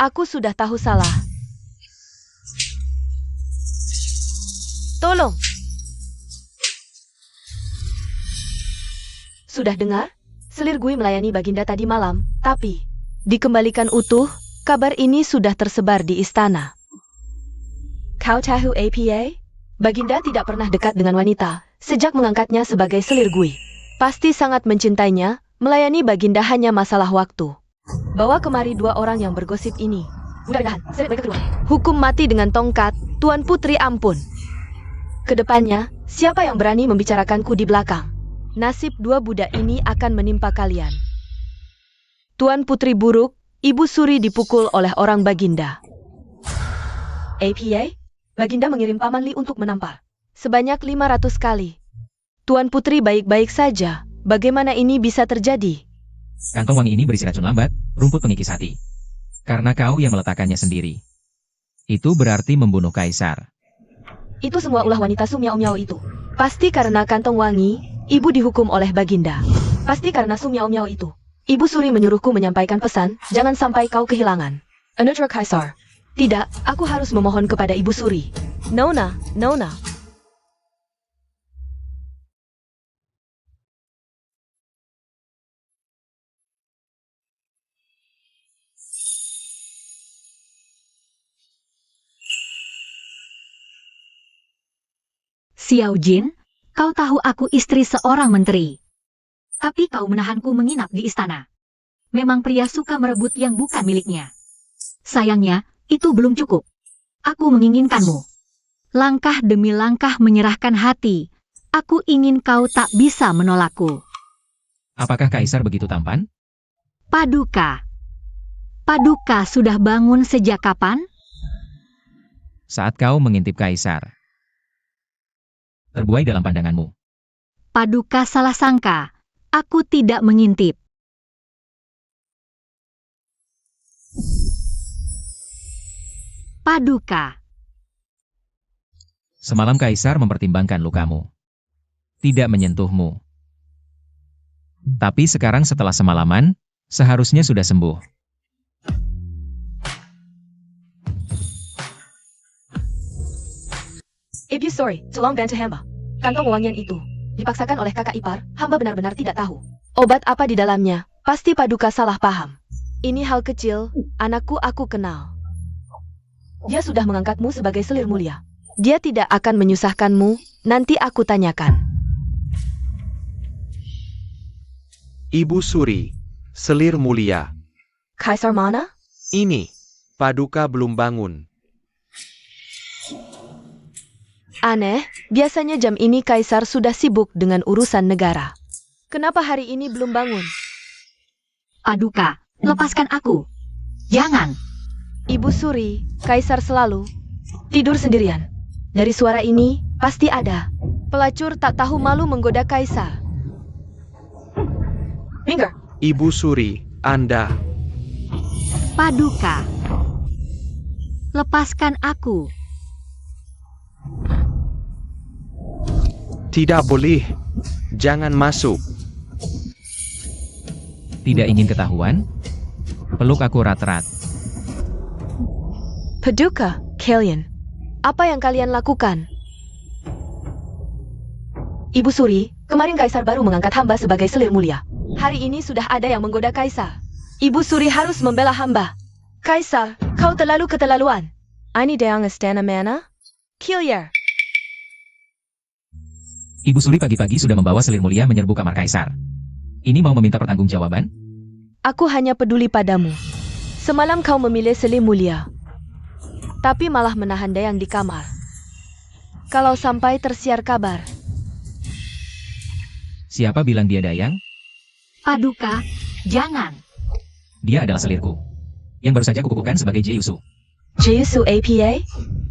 Aku sudah tahu salah. Tolong. Sudah dengar? Selir Gui melayani Baginda tadi malam, tapi dikembalikan utuh, kabar ini sudah tersebar di istana. Kau tahu apa? Baginda tidak pernah dekat dengan wanita, sejak mengangkatnya sebagai selir Gui. Pasti sangat mencintainya, melayani Baginda hanya masalah waktu. Bawa kemari 2 orang yang bergosip ini. Mudah-mudahan, seret mereka keluar. Hukum mati dengan tongkat, Tuan Putri ampun. Kedepannya, siapa yang berani membicarakanku di belakang? Nasib 2 budak ini akan menimpa kalian. Tuan Putri buruk, Ibu Suri dipukul oleh orang Baginda. APA? Baginda mengirim Paman Li untuk menampar. Sebanyak 500 kali. Tuan Putri baik-baik saja, Bagaimana ini bisa terjadi? Kantong wangi ini berisi racun lambat, rumput pengikis hati. Karena kau yang meletakkannya sendiri. Itu berarti membunuh kaisar. Itu semua ulah wanita Su Miao Miao itu. Pasti karena kantong wangi, ibu dihukum oleh Baginda. Pasti karena Su Miao Miao itu. Ibu Suri menyuruhku menyampaikan pesan, jangan sampai kau kehilangan. Anugerah Kaisar. Tidak, aku harus memohon kepada Ibu Suri. Nona, Nona. Xiao Jin, kau tahu aku istri seorang menteri. Tapi kau menahanku menginap di istana. Memang pria suka merebut yang bukan miliknya. Sayangnya, itu belum cukup. Aku menginginkanmu. Langkah demi langkah menyerahkan hati. Aku ingin kau tak bisa menolakku. Apakah kaisar begitu tampan? Paduka. Paduka sudah bangun sejak kapan? Saat kau mengintip kaisar. Terbuai dalam pandanganmu. Paduka salah sangka. Aku tidak mengintip. Paduka. Semalam kaisar mempertimbangkan lukamu. Tidak menyentuhmu. Tapi sekarang setelah semalaman, seharusnya sudah sembuh. Ibu Suri, tolong bantu hamba. Kantong wangian itu dipaksakan oleh kakak ipar, hamba benar-benar tidak tahu. Obat apa di dalamnya? Pasti Paduka salah paham. Ini hal kecil, anakku aku kenal. Dia sudah mengangkatmu sebagai selir mulia. Dia tidak akan menyusahkanmu, nanti aku tanyakan. Ibu Suri, selir mulia. Kaisar mana? Ini, Paduka belum bangun. Aneh, biasanya jam ini Kaisar sudah sibuk dengan urusan negara. Kenapa hari ini belum bangun? Paduka, lepaskan aku. Jangan. Ibu Suri, Kaisar selalu tidur sendirian. Dari suara ini, pasti ada pelacur tak tahu malu menggoda Kaisar. Minggir. Ibu Suri, Anda. Paduka. Lepaskan aku. Tidak boleh. Jangan masuk. Tidak ingin ketahuan? Peluk aku rat-rat. Paduka, kalian. Apa yang kalian lakukan? Ibu Suri, kemarin Kaisar baru mengangkat hamba sebagai selir mulia. Hari ini sudah ada yang menggoda Kaisar. Ibu Suri harus membela hamba. Kaisar, kau terlalu keterlaluan. Ini dia yang istana mana? Kilier. Ibu Suri pagi-pagi sudah membawa selir mulia menyerbu kamar kaisar. Ini mau meminta pertanggungjawaban? Aku hanya peduli padamu. Semalam kau memilih selir mulia. Tapi malah menahan Dayang di kamar. Kalau sampai tersiar kabar. Siapa bilang dia Dayang? Paduka, jangan. Dia adalah selirku. Yang baru saja kukukuhkan sebagai Jeyusu. Jeyusu APA?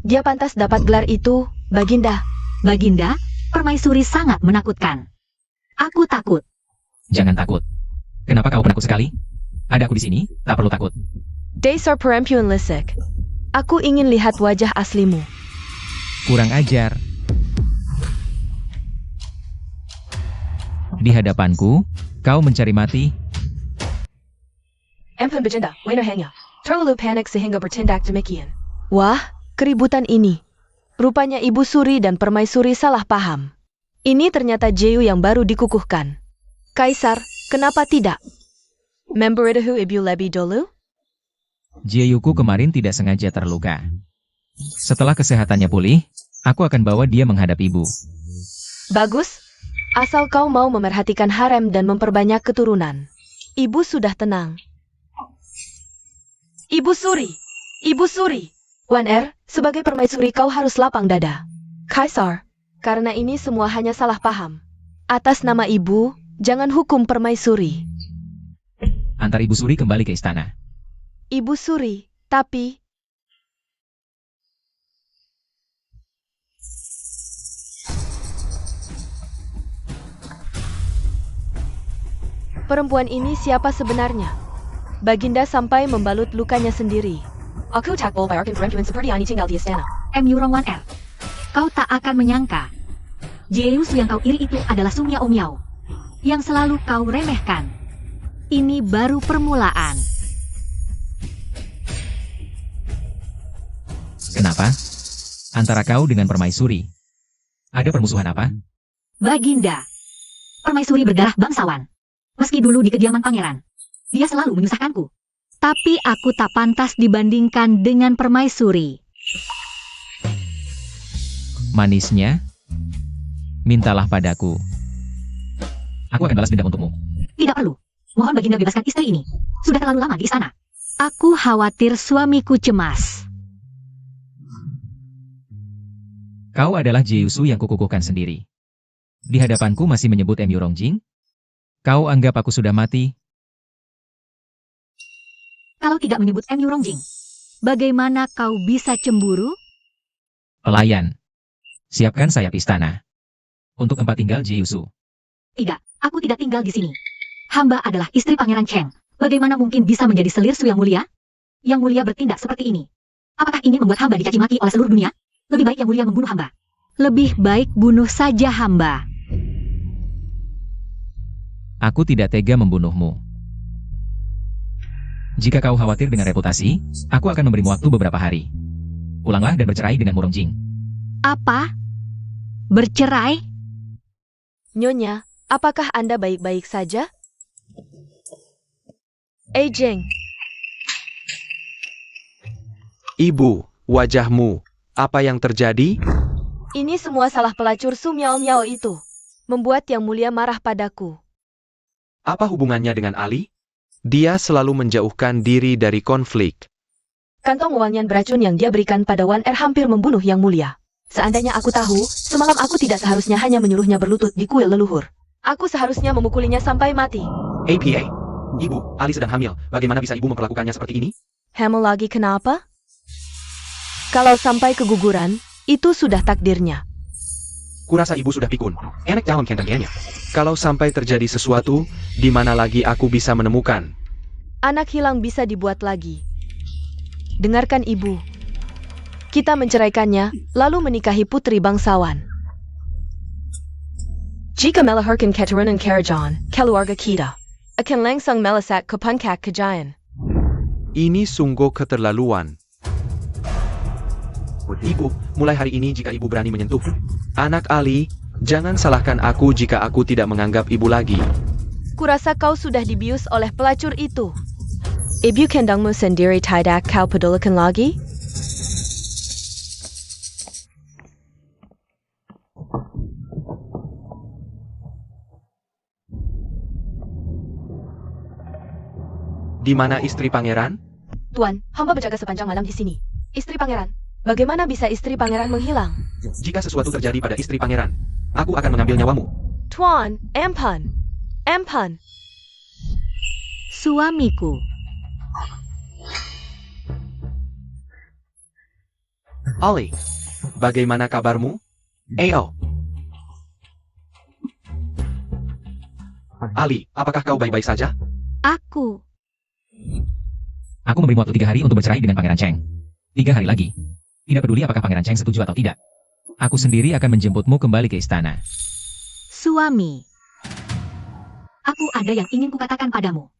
Dia pantas dapat gelar itu, Baginda. Baginda, permaisuri sangat menakutkan. Aku takut. Jangan takut. Kenapa kau penakut sekali? Ada aku di sini, tak perlu takut. Dasar perempuan lisik. Aku ingin lihat wajah aslimu. Kurang ajar. Di hadapanku, kau mencari mati. Empan Baginda, hanya. Terlalu panik sehingga bertindak demikian. Wah, keributan ini. Rupanya Ibu Suri dan Permaisuri salah paham. Ini ternyata Jeyu yang baru dikukuhkan. Kaisar, kenapa tidak? Memberitahu Ibu lebih dulu? Jeyuku kemarin tidak sengaja terluka. Setelah kesehatannya pulih, aku akan bawa dia menghadap ibu. Bagus. Asal kau mau memerhatikan harem dan memperbanyak keturunan. Ibu sudah tenang. Ibu Suri! Ibu Suri! Wan sebagai permaisuri kau harus lapang dada. Kaisar, karena ini semua hanya salah paham. Atas nama ibu, jangan hukum permaisuri. Antar Ibu Suri kembali ke istana. Ibu Suri, tapi... Perempuan ini siapa sebenarnya? Baginda sampai membalut lukanya sendiri. Aku tak boleh biarkan perempuan seperti ini tinggal di istana. MU Rongwan R. Kau tak akan menyangka. Jeyusu yang kau iri itu adalah Sung Yao Miao. Yang selalu kau remehkan. Ini baru permulaan. Kenapa? Antara kau dengan permaisuri. Ada permusuhan apa? Baginda. Permaisuri berdarah bangsawan. Meski dulu di kediaman pangeran, dia selalu menyusahkanku. Tapi aku tak pantas dibandingkan dengan permaisuri. Manisnya, mintalah padaku. Aku akan balas dendam untukmu. Tidak perlu. Mohon Baginda bebaskan istri ini. Sudah terlalu lama di istana. Aku khawatir suamiku cemas. Kau adalah Jeyusu yang kukukuhkan sendiri. Di hadapanku masih menyebut MU Rongjing? Kau anggap aku sudah mati? Kalau tidak menyebut MU Rongjing, bagaimana kau bisa cemburu? Pelayan. Siapkan sayap istana. Untuk tempat tinggal Jeyusu. Tidak, aku tidak tinggal di sini. Hamba adalah istri Pangeran Cheng. Bagaimana mungkin bisa menjadi selirsu yang mulia? Yang mulia bertindak seperti ini. Apakah ingin membuat hamba dicaci maki oleh seluruh dunia? Lebih baik yang mulia membunuh hamba. Lebih baik bunuh saja hamba. Aku tidak tega membunuhmu. Jika kau khawatir dengan reputasi, aku akan memberimu waktu beberapa hari. Pulanglah dan bercerai dengan Murongjing. Apa? Bercerai? Nyonya, apakah Anda baik-baik saja? Jeng, Ibu, wajahmu. Apa yang terjadi? ini semua salah pelacur Su Miao Miao itu. Membuat yang mulia marah padaku. Apa hubungannya dengan Ali? Dia selalu menjauhkan diri dari konflik. Kantong uang yang beracun yang dia berikan pada Wan Er hampir membunuh yang mulia. Seandainya aku tahu, semalam aku tidak seharusnya hanya menyuruhnya berlutut di kuil leluhur. Aku seharusnya memukulinya sampai mati. APA. Ibu, Ali sedang hamil. Bagaimana bisa ibu memperlakukannya seperti ini? Hamil lagi kenapa? Kalau sampai keguguran, itu sudah takdirnya. Kurasa ibu sudah pikun. Enak dalam kentangnya. Kalau sampai terjadi sesuatu, di mana lagi aku bisa menemukan? Anak hilang bisa dibuat lagi. Dengarkan ibu. Kita menceraikannya, lalu menikahi putri bangsawan. Jika melahirkan keturunan Karajan, keluarga kita akan langsung melesat ke puncak kejayaan. Ini sungguh keterlaluan. Ibu, mulai hari ini jika ibu berani menyentuh anak Ali, jangan salahkan aku jika aku tidak menganggap ibu lagi. Kurasa kau sudah dibius oleh pelacur itu. Ibu kandangmu sendiri tidak kau pedulikan lagi? Di mana istri pangeran? Tuan, hamba berjaga sepanjang malam di sini. Istri pangeran. Bagaimana bisa istri pangeran menghilang? Jika sesuatu terjadi pada istri pangeran, aku akan mengambil nyawamu. Tuan, empan. Empan. Suamiku. Ali, bagaimana kabarmu? Ayo. Ali, apakah kau baik-baik saja? Aku. Aku memberimu waktu 3 hari untuk bercerai dengan Pangeran Cheng. 3 hari lagi. Tidak peduli apakah Pangeran Cheng setuju atau tidak. Aku sendiri akan menjemputmu kembali ke istana. Suami. Aku ada yang ingin kukatakan padamu.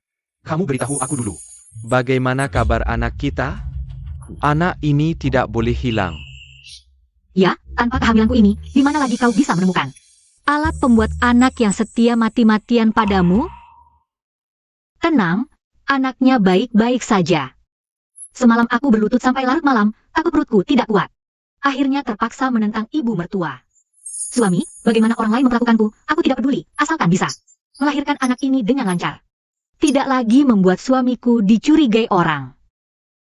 Kamu beritahu aku dulu. Bagaimana kabar anak kita? Anak ini tidak boleh hilang. Ya, tanpa kehamilanku ini, di mana lagi kau bisa menemukan alat pembuat anak yang setia mati-matian padamu? Tenang, anaknya baik-baik saja. Semalam aku berlutut sampai larut malam, takut perutku tidak kuat. Akhirnya terpaksa menentang ibu mertua. Suami, bagaimana orang lain memperlakukanku, aku tidak peduli, asalkan bisa melahirkan anak ini dengan lancar. Tidak lagi membuat suamiku dicurigai orang.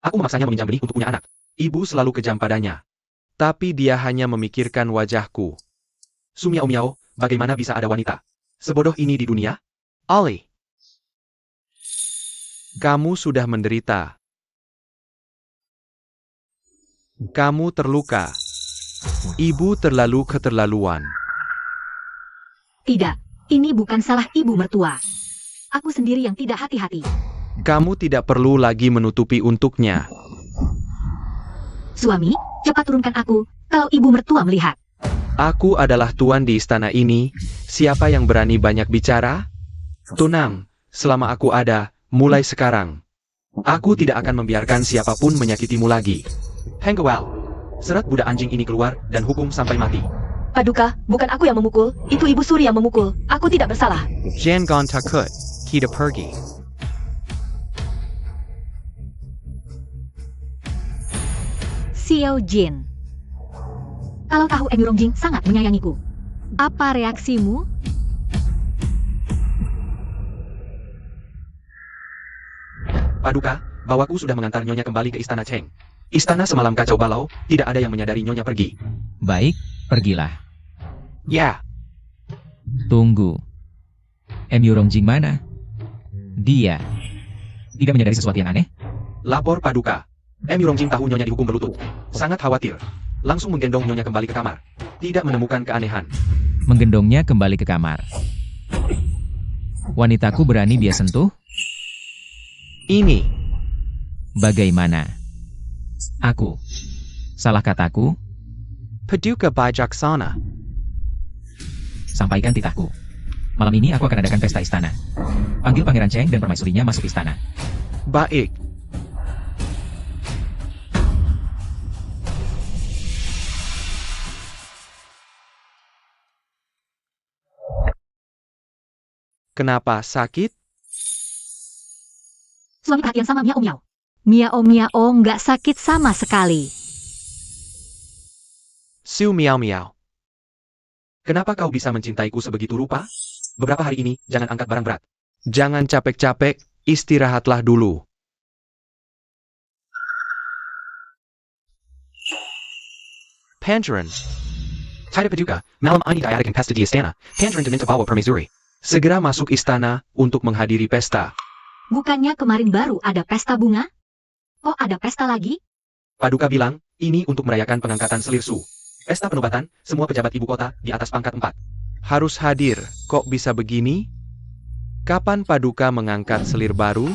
Aku memaksanya meminjam benih untuk punya anak. Ibu selalu kejam padanya. Tapi dia hanya memikirkan wajahku. Su Miao Miao, bagaimana bisa ada wanita sebodoh ini di dunia? Ali, kamu sudah menderita. Kamu terluka. Ibu terlalu keterlaluan. Tidak, ini bukan salah ibu mertua. Aku sendiri yang tidak hati-hati. Kamu tidak perlu lagi menutupi untuknya. Suami, cepat turunkan aku, kalau ibu mertua melihat. Aku adalah tuan di istana ini. Siapa yang berani banyak bicara? Tenang, selama aku ada, mulai sekarang. Aku tidak akan membiarkan siapapun menyakitimu lagi. Hengkewal, seret budak anjing ini keluar dan hukum sampai mati. Paduka, bukan aku yang memukul, itu Ibu Suri yang memukul. Aku tidak bersalah. Jangan takut, kita pergi. Xiao Jin. Kalau tahu Emi Rongjing sangat menyayangiku. Apa reaksimu? Paduka, bawaku sudah mengantar Nyonya kembali ke Istana Cheng. Istana semalam kacau balau, tidak ada yang menyadari Nyonya pergi. Baik, pergilah. Ya, Tunggu. Emi Rongjing mana? Dia tidak menyadari sesuatu yang aneh? lapor Paduka. Emi Rongjing tahu Nyonya dihukum berlutut. Sangat khawatir. Langsung menggendong Nyonya kembali ke kamar. Tidak menemukan keanehan. Menggendongnya kembali ke kamar. Wanitaku berani dia sentuh? Ini, Bagaimana? Aku. Salah kataku? Paduka bijaksana. Sampaikan titahku. Malam ini aku akan adakan pesta istana. Panggil Pangeran Cheng dan permaisurinya masuk istana. Baik. Kenapa sakit? Suami perhatian sama Miao Miao. Miao nggak sakit sama sekali. Su Miao Miao. Kenapa kau bisa mencintaiku sebegitu rupa? Beberapa hari ini, jangan angkat barang berat. Jangan capek-capek, istirahatlah dulu. Pangeran. Tidak Paduka, malam ini diadakan pesta di istana. Pangeran diminta bawa permaisuri. Segera masuk istana untuk menghadiri pesta. Bukannya kemarin baru ada pesta bunga? Kok ada pesta lagi? Paduka bilang, ini untuk merayakan pengangkatan Selir Su. Pesta penobatan, semua pejabat ibu kota di atas pangkat 4. Harus hadir, kok bisa begini? Kapan Paduka mengangkat selir baru?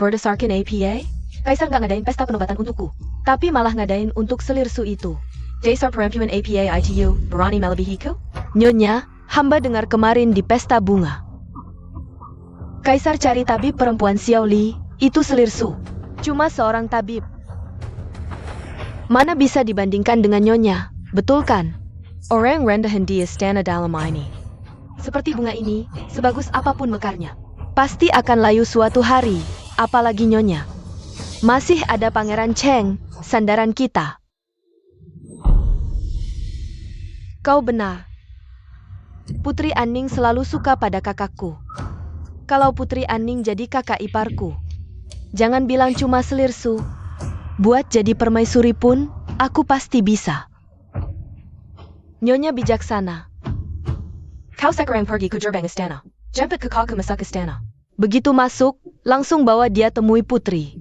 Berdasarkan APA, Kaisar nggak ngadain pesta penobatan untukku, tapi malah ngadain untuk Selir Su itu. Dasar perempuan APA ITU, berani melebihiku? Nyonya, hamba dengar kemarin di pesta bunga. Kaisar cari tabib perempuan Xiao Li, itu Selir Su. Cuma seorang tabib. Mana bisa dibandingkan dengan Nyonya, betul kan? Orang rendahan di istana dalam ini. Seperti bunga ini, sebagus apapun mekarnya. Pasti akan layu suatu hari, apalagi Nyonya. Masih ada Pangeran Cheng, sandaran kita. Kau benar. Putri Aning selalu suka pada kakakku. Kalau Putri Aning jadi kakak iparku, jangan bilang cuma Selir Su. Buat jadi permaisuri pun, aku pasti bisa. Nyonya bijaksana. Kau sekarang pergi ke gerbang istana. Jemput kakakku masuk istana. Begitu masuk, langsung bawa dia temui Putri.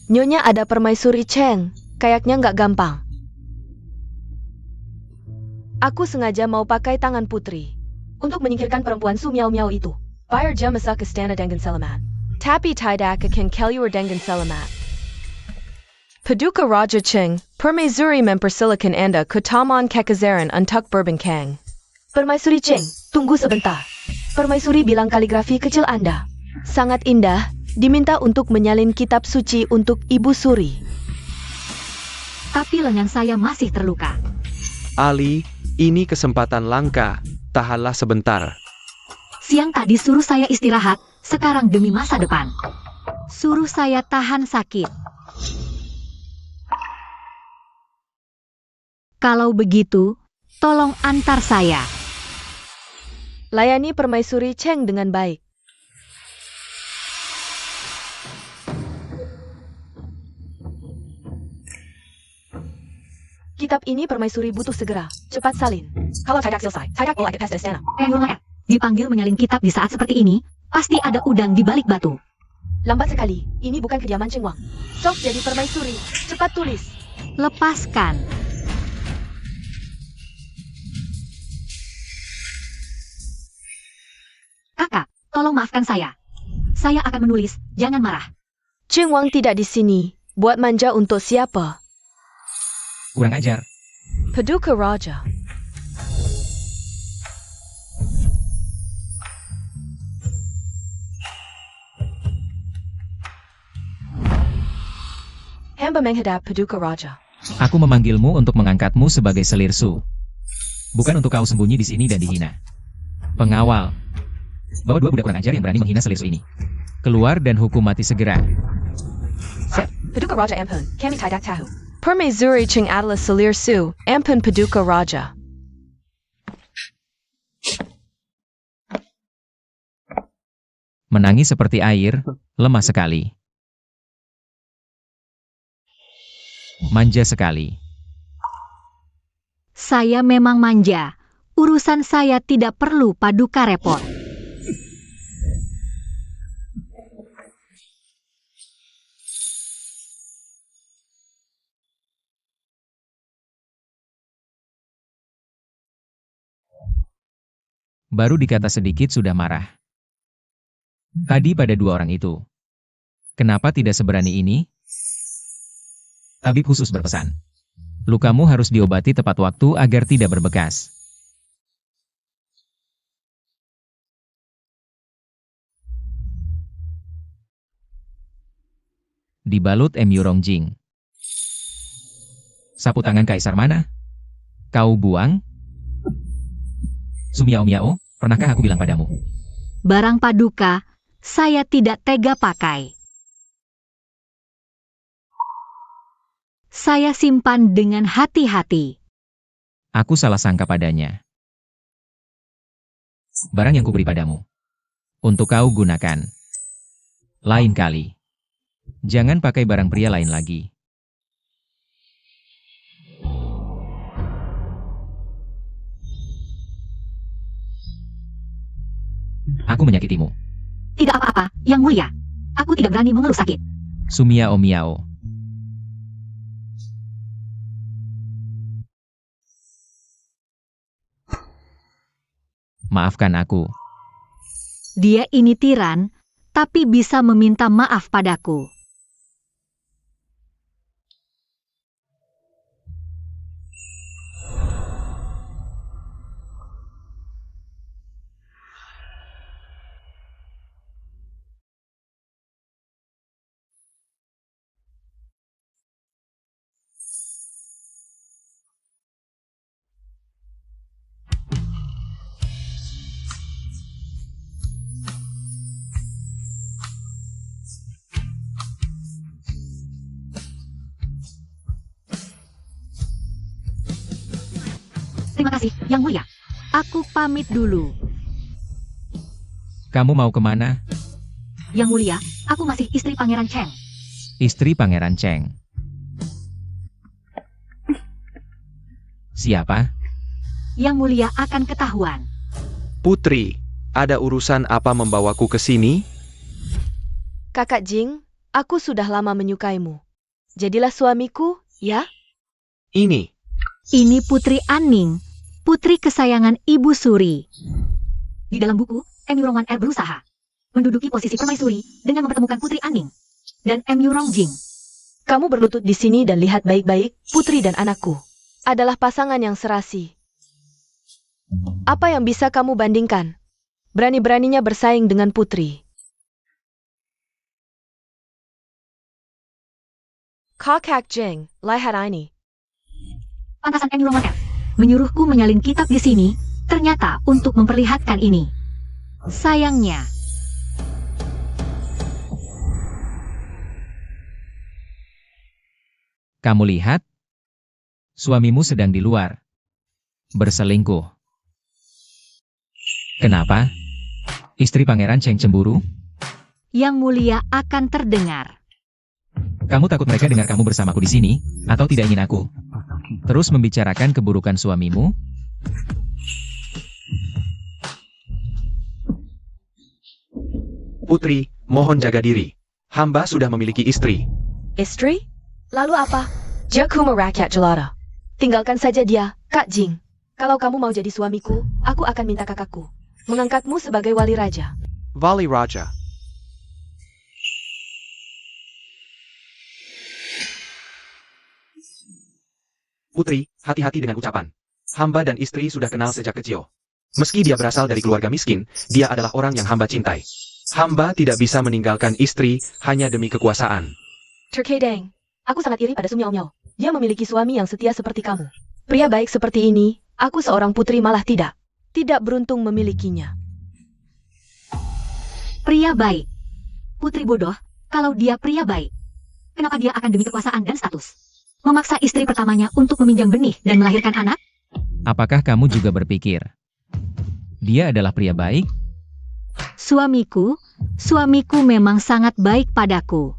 Nyonya ada permaisuri Cheng, kayaknya nggak gampang. Aku sengaja mau pakai tangan Putri. Untuk menyingkirkan perempuan Su Miao Miao itu. Bayar jam masuk istana dengan selamat. Tapi tidak akan keluar dengan selamat. Paduka Raja Cheng, permaisuri mempersilakan Anda ke taman kekazaran untuk berbincang. Permaisuri Cheng, tunggu sebentar. Permaisuri bilang kaligrafi kecil Anda. Sangat indah, diminta untuk menyalin kitab suci untuk Ibu Suri. Tapi lengan saya masih terluka. Ali, ini kesempatan langka. Tahanlah sebentar. Siang tadi suruh saya istirahat, sekarang demi masa depan. Suruh saya tahan sakit. Kalau begitu, tolong antar saya. Layani permaisuri Cheng dengan baik. Kitab ini permaisuri butuh segera. Cepat salin. Kalau tidak selesai, tidak boleh ke pesta istana. Dipanggil menyalin kitab di saat seperti ini, pasti ada udang di balik batu. Lambat sekali, ini bukan kediaman Cheng Wang. Sok jadi permaisuri, cepat tulis. Lepaskan. Kakak, tolong maafkan saya. Saya akan menulis, jangan marah. Jing Wang tidak di sini. Buat manja untuk siapa? Kurang ajar. Paduka Raja. Hamba menghadap Paduka Raja. Aku memanggilmu untuk mengangkatmu sebagai selirsu. Bukan untuk kau sembunyi di sini dan dihina. Pengawal. Bawa 2 budak kurang ajar yang berani menghina selirsu ini. Keluar dan hukum mati segera. Paduka Raja Ampun, kami tidak tahu. Permaisuri Ching adalah selirsu, Ampun Paduka Raja. Menangis seperti air, lemah sekali. Manja sekali. Saya memang manja. Urusan saya tidak perlu Paduka repot. Baru dikata sedikit sudah marah. Tadi pada 2 orang itu. Kenapa tidak seberani ini? Tabib khusus berpesan. Lukamu harus diobati tepat waktu agar tidak berbekas. Dibalut M.U. Rongjing. Sapu tangan kaisar mana? Kau buang? Sumiao Miao, pernahkah aku bilang padamu? Barang Paduka, saya tidak tega pakai. Saya simpan dengan hati-hati. Aku salah sangka padanya. Barang yang kuberi padamu. Untuk kau gunakan. Lain kali. Jangan pakai barang pria lain lagi. Aku menyakitimu. Tidak apa-apa, Yang Mulia. Aku tidak berani mengeluh sakit. Sumiao Miao. Maafkan aku. Dia ini tiran, tapi bisa meminta maaf padaku. Terima kasih, Yang Mulia. Aku pamit dulu. Kamu mau kemana? Yang Mulia, aku masih istri Pangeran Cheng. Istri Pangeran Cheng. Siapa? Yang Mulia akan ketahuan. Putri, ada urusan apa membawaku ke sini? Kakak Jing, aku sudah lama menyukaimu. Jadilah suamiku, ya? Ini Putri Anning, putri kesayangan Ibu Suri. Di dalam buku, M.U. Rongwan berusaha menduduki posisi permaisuri dengan mempertemukan Putri Anning dan M.U. Rongjing. Kamu berlutut di sini dan lihat baik-baik, putri dan anakku adalah pasangan yang serasi. Apa yang bisa kamu bandingkan? Berani-beraninya bersaing dengan putri. Kakak Jing, lihat ini. Pantasan M.U. Rongwan menyuruhku menyalin kitab di sini, ternyata untuk memperlihatkan ini. Sayangnya, Kamu lihat? Suamimu sedang di luar. Berselingkuh. Kenapa? Istri Pangeran Cheng cemburu? Yang Mulia akan terdengar. Kamu takut mereka dengar kamu bersamaku di sini, atau tidak ingin aku terus membicarakan keburukan suamimu? Putri, mohon jaga diri. Hamba sudah memiliki istri. Istri? Lalu apa? Jaku merakyat jelata. Tinggalkan saja dia, Kak Jing. Kalau kamu mau jadi suamiku, aku akan minta kakakku. Mengangkatmu sebagai wali raja. Vali Raja. Putri, hati-hati dengan ucapan. Hamba dan istri sudah kenal sejak kecil. Meski dia berasal dari keluarga miskin, dia adalah orang yang hamba cintai. Hamba tidak bisa meninggalkan istri hanya demi kekuasaan. Terkadang, aku sangat iri pada Su Miao Miao. Dia memiliki suami yang setia seperti kamu. Pria baik seperti ini, aku seorang putri malah tidak. Tidak beruntung memilikinya. Pria baik. Putri bodoh, kalau dia pria baik. Kenapa dia akan demi kekuasaan dan status memaksa istri pertamanya untuk meminjam benih dan melahirkan anak? Apakah kamu juga berpikir dia adalah pria baik? Suamiku memang sangat baik padaku.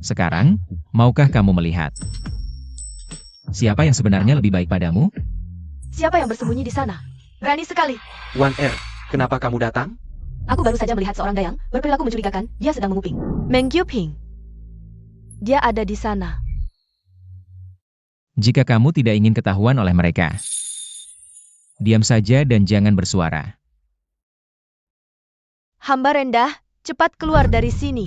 Sekarang, maukah kamu melihat siapa yang sebenarnya lebih baik padamu? Siapa yang bersembunyi di sana? Berani sekali. Wan Er, kenapa kamu datang? Aku baru saja melihat seorang dayang berperilaku mencurigakan. Dia sedang menguping. Meng Gyuping. Dia ada di sana. Jika kamu tidak ingin ketahuan oleh mereka, diam saja dan jangan bersuara. Hamba rendah, cepat keluar dari sini.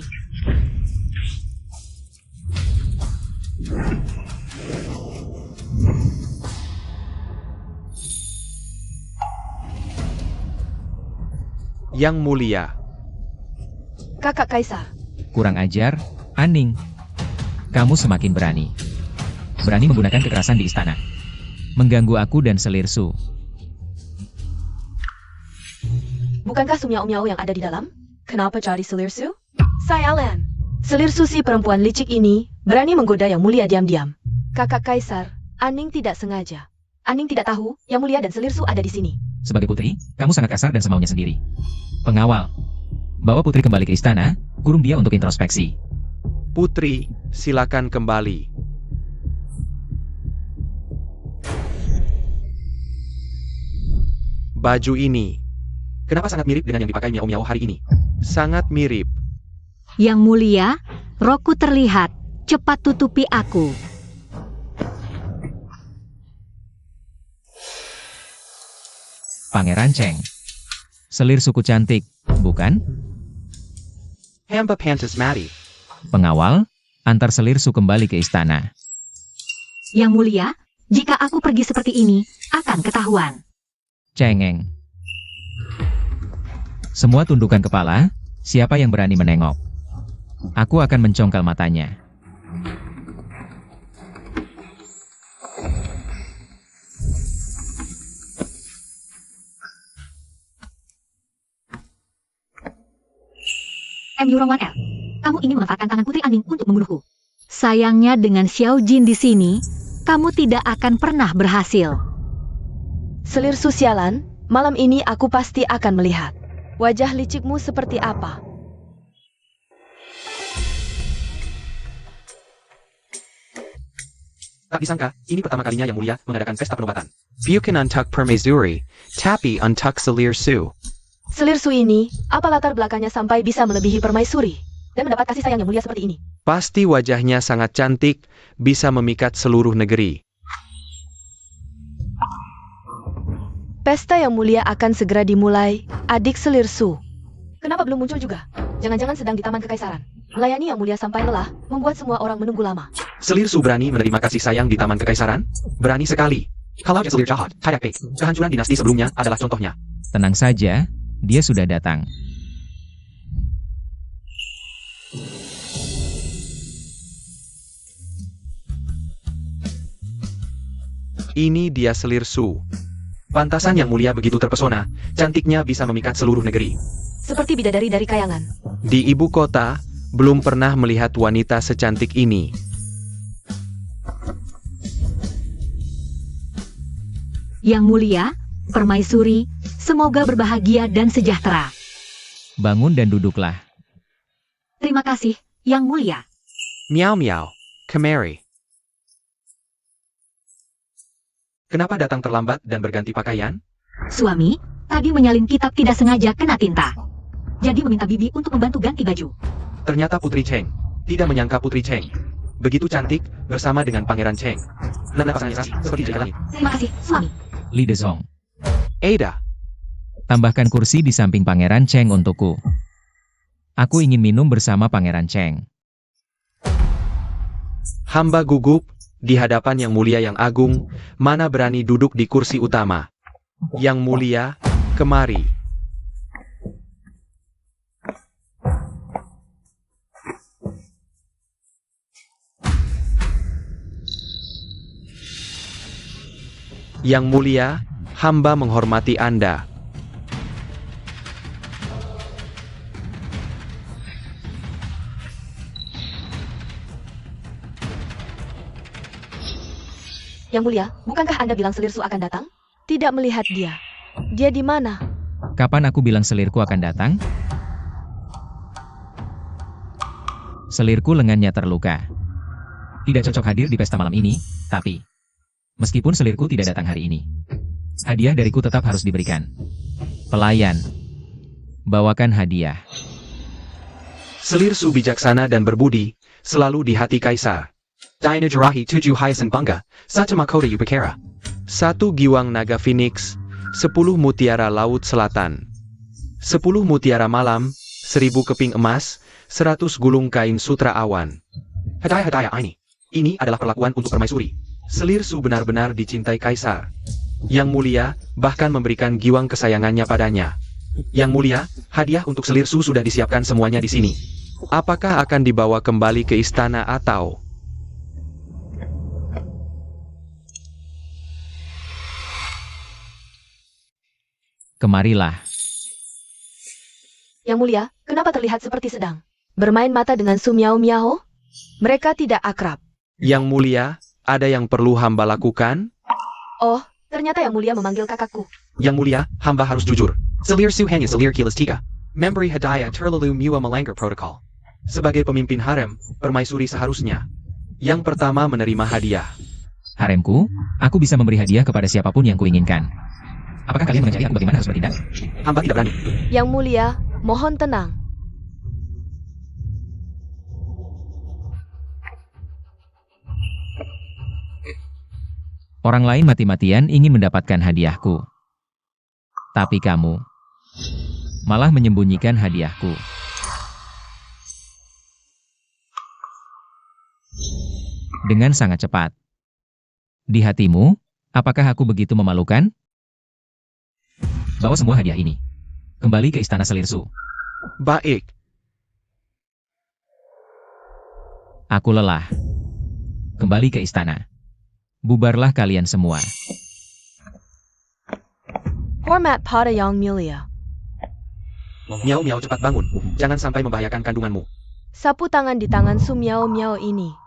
Yang mulia. Kakak Kaisar. Kurang ajar, Aning. Kamu semakin berani. Berani menggunakan kekerasan di istana. Mengganggu aku dan Selir Su. Bukankah Su Miao Miao yang ada di dalam? Kenapa cari Selir Su? Sialan. Selir Su si perempuan licik ini berani menggoda yang mulia diam-diam. Kakak Kaisar, Aning tidak sengaja. Aning tidak tahu yang mulia dan Selir Su ada di sini. Sebagai putri, kamu sangat kasar dan semaunya sendiri. Pengawal, bawa putri kembali ke istana, kurung dia untuk introspeksi. Putri, silakan kembali. Baju ini, kenapa sangat mirip dengan yang dipakai Miao Miao hari ini? Sangat mirip. Yang mulia, rokku terlihat. Cepat tutupi aku. Pangeran Cheng. Selir suku cantik, bukan? Hamba pantas mati. Pengawal, antar Selir Su kembali ke istana. Yang mulia, jika aku pergi seperti ini, akan ketahuan. Cengeng. Semua tundukkan kepala, siapa yang berani menengok? Aku akan mencongkal matanya. Yurong 1L, kamu ingin memanfaatkan tangan Putri Aning untuk membunuhku. Sayangnya dengan Xiao Jin di sini, kamu tidak akan pernah berhasil. Selir Su sialan, malam ini aku pasti akan melihat. Wajah licikmu seperti apa? Tak disangka, ini pertama kalinya yang mulia mengadakan pesta penobatan. Bukan untuk permaisuri, tapi untuk Selir Su. Selir Su ini, apa latar belakangnya sampai bisa melebihi permaisuri dan mendapat kasih sayang yang mulia seperti ini? Pasti wajahnya sangat cantik, bisa memikat seluruh negeri. Pesta yang mulia akan segera dimulai, adik Selir Su. Kenapa belum muncul juga? Jangan-jangan sedang di Taman Kekaisaran. Melayani yang mulia sampai lelah, membuat semua orang menunggu lama. Selir Su berani menerima kasih sayang di Taman Kekaisaran? Berani sekali. Kalau Selir jahat, Tayak, kehancuran dinasti sebelumnya adalah contohnya. Tenang saja, dia sudah datang. Ini dia Selir Su. Pantasan yang mulia begitu terpesona, cantiknya bisa memikat seluruh negeri. Seperti bidadari dari kayangan. Di ibu kota, belum pernah melihat wanita secantik ini. Yang mulia, permaisuri, semoga berbahagia dan sejahtera. Bangun dan duduklah. Terima kasih, Yang mulia. Miao Miao, kemari. Kenapa datang terlambat dan berganti pakaian? Suami, tadi menyalin kitab tidak sengaja kena tinta. Jadi meminta bibi untuk membantu ganti baju. Ternyata Putri Cheng. Tidak menyangka Putri Cheng. Begitu cantik, bersama dengan Pangeran Cheng. Nanda pasangan seperti jalan langit. Terima kasih, suami. Li Dezong. Ada. Tambahkan kursi di samping Pangeran Cheng untukku. Aku ingin minum bersama Pangeran Cheng. Hamba gugup, di hadapan Yang Mulia yang agung, mana berani duduk di kursi utama. Yang Mulia, kemari. Yang Mulia, hamba menghormati Anda. Yang Mulia, bukankah Anda bilang Selirsu akan datang? Tidak melihat dia. Dia di mana? Kapan aku bilang selirku akan datang? Selirku lengannya terluka. Tidak cocok hadir di pesta malam ini, tapi meskipun selirku tidak datang hari ini, hadiah dariku tetap harus diberikan. Pelayan, bawakan hadiah. Selirsu bijaksana dan berbudi, selalu di hati Kaisar. Dina Jarahi Tujuh Hyacinth Bunga, Satu Mahkota Upakara. 1 giwang naga phoenix, 10 mutiara laut selatan, 10 mutiara malam, 1000 keping emas, 100 gulung kain sutra awan. Hadiah ini. Ini adalah perlakuan untuk permaisuri. Selirsu benar-benar dicintai Kaisar. Yang Mulia bahkan memberikan giwang kesayangannya padanya. Yang Mulia, hadiah untuk Selirsu sudah disiapkan semuanya di sini. Apakah akan dibawa kembali ke istana atau... Kemarilah. Yang Mulia, kenapa terlihat seperti sedang Bermain mata dengan Su Miao Miao? Mereka tidak akrab. Yang Mulia, ada yang perlu hamba lakukan? Oh, ternyata Yang Mulia memanggil kakakku. Yang Mulia, hamba harus jujur. Selirsu hanya selir kilas 3. Memberi hadiah terlalu mua melanggar protokol. Sebagai pemimpin harem, permaisuri seharusnya yang pertama menerima hadiah. Haremku, aku bisa memberi hadiah kepada siapapun yang kuinginkan. Apakah kalian mengajari aku bagaimana harus bertindak? Hamba tidak berani. Yang Mulia, mohon tenang. Orang lain mati-matian ingin mendapatkan hadiahku. Tapi kamu malah menyembunyikan hadiahku. Dengan sangat cepat. Di hatimu, apakah aku begitu memalukan? Bawa semua hadiah ini. Kembali ke istana Selirsu. Baik. Aku lelah. Kembali ke istana. Bubarlah kalian semua. Hormat pada Yang Mulia. Miao Miao, cepat bangun. Jangan sampai membahayakan kandunganmu. Sapu tangan di tangan Su Miao Miao ini.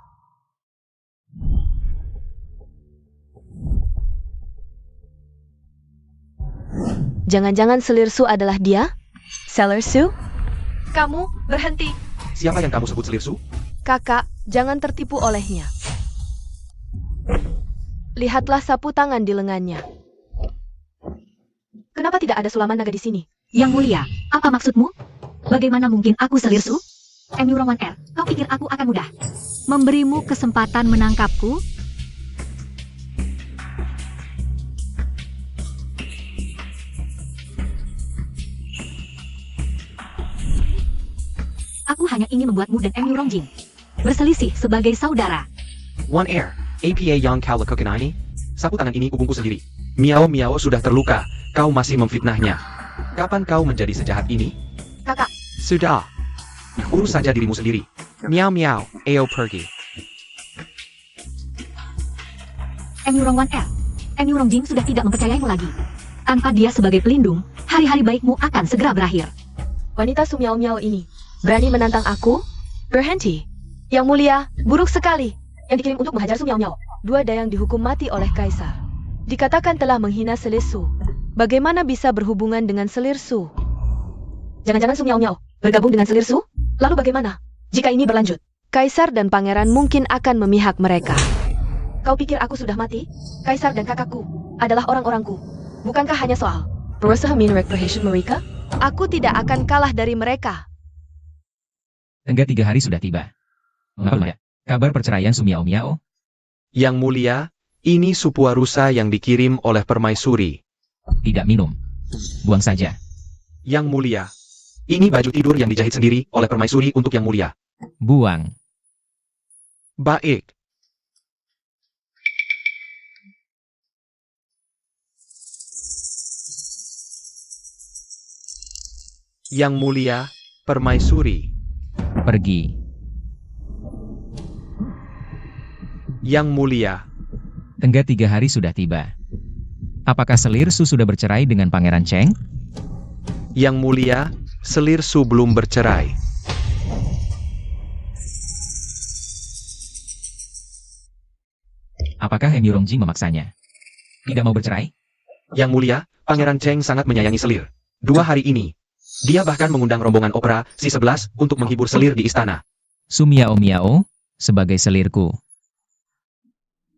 Jangan-jangan Selirsu adalah dia? Selirsu? Kamu, berhenti. Siapa yang kamu sebut Selirsu? Kakak, jangan tertipu olehnya. Lihatlah sapu tangan di lengannya. Kenapa tidak ada sulaman naga di sini? Yang Mulia, apa maksudmu? Bagaimana mungkin aku Selirsu? Emurongan R, kau pikir aku akan mudah memberimu kesempatan menangkapku? Aku hanya ingin membuatmu dan Emurongjing berselisih sebagai saudara. One Air, APA Yang Kau lakukan ini? Sapu tangan ini kubungku sendiri. Miao Miao sudah terluka, kau masih memfitnahnya. Kapan kau menjadi sejahat ini? Kakak, Sudah. Urus saja dirimu sendiri. Miao Miao, ayo pergi. Emurongan R, Emurongjing sudah tidak mempercayaimu lagi. Tanpa dia sebagai pelindung, hari-hari baikmu akan segera berakhir. wanita Su Miao Miao ini berani menantang aku? Berhenti. Yang Mulia, buruk sekali. Yang dikirim untuk menghajar Su Miao Miao. Dua dayang dihukum mati oleh Kaisar. Dikatakan telah menghina Selirsu. Bagaimana bisa berhubungan dengan Selirsu? Jangan-jangan Su Miao Miao bergabung dengan Selirsu? Lalu bagaimana jika ini berlanjut? Kaisar dan pangeran mungkin akan memihak mereka. Kau pikir aku sudah mati? Kaisar dan kakakku adalah orang-orangku. Bukankah hanya soal berusaha menarik perhatian mereka? Aku tidak akan kalah dari mereka. Tenggat 3 hari sudah tiba. Mengapa ya? Kabar perceraian Su Miao Miao? Yang Mulia, ini Supua rusa yang dikirim oleh permaisuri. Tidak minum. Buang saja. Yang mulia. Ini baju tidur yang dijahit sendiri oleh permaisuri untuk yang mulia. Buang. Baik. Yang mulia, permaisuri. Pergi. Yang mulia. Tenggat 3 hari sudah tiba. Apakah Selir Su sudah bercerai dengan Pangeran Cheng? Yang mulia, Selir Su belum bercerai. Apakah Hem Yurongjing memaksanya? Tidak mau bercerai? Yang mulia, Pangeran Cheng sangat menyayangi Selir. 2 hari ini, dia bahkan mengundang rombongan opera Si-11 untuk menghibur Selir di istana. Su Miao Miao, sebagai selirku.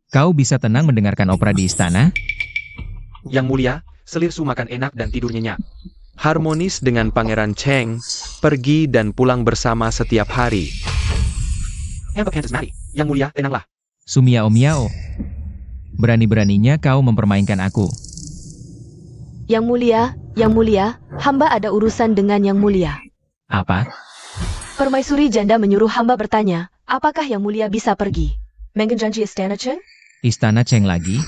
Kau bisa tenang mendengarkan opera di istana? Yang mulia, Selir Su makan enak dan tidur nyenyak. Harmonis dengan Pangeran Cheng, pergi dan pulang bersama setiap hari. Ember Pantas mari. Yang mulia, tenanglah. Su Miao Miao. Berani-beraninya kau mempermainkan aku. Yang mulia, hamba ada urusan dengan yang mulia. Apa? Permaisuri janda menyuruh hamba bertanya, apakah yang mulia bisa pergi? Menggenjanji istana Cheng? Istana Cheng lagi?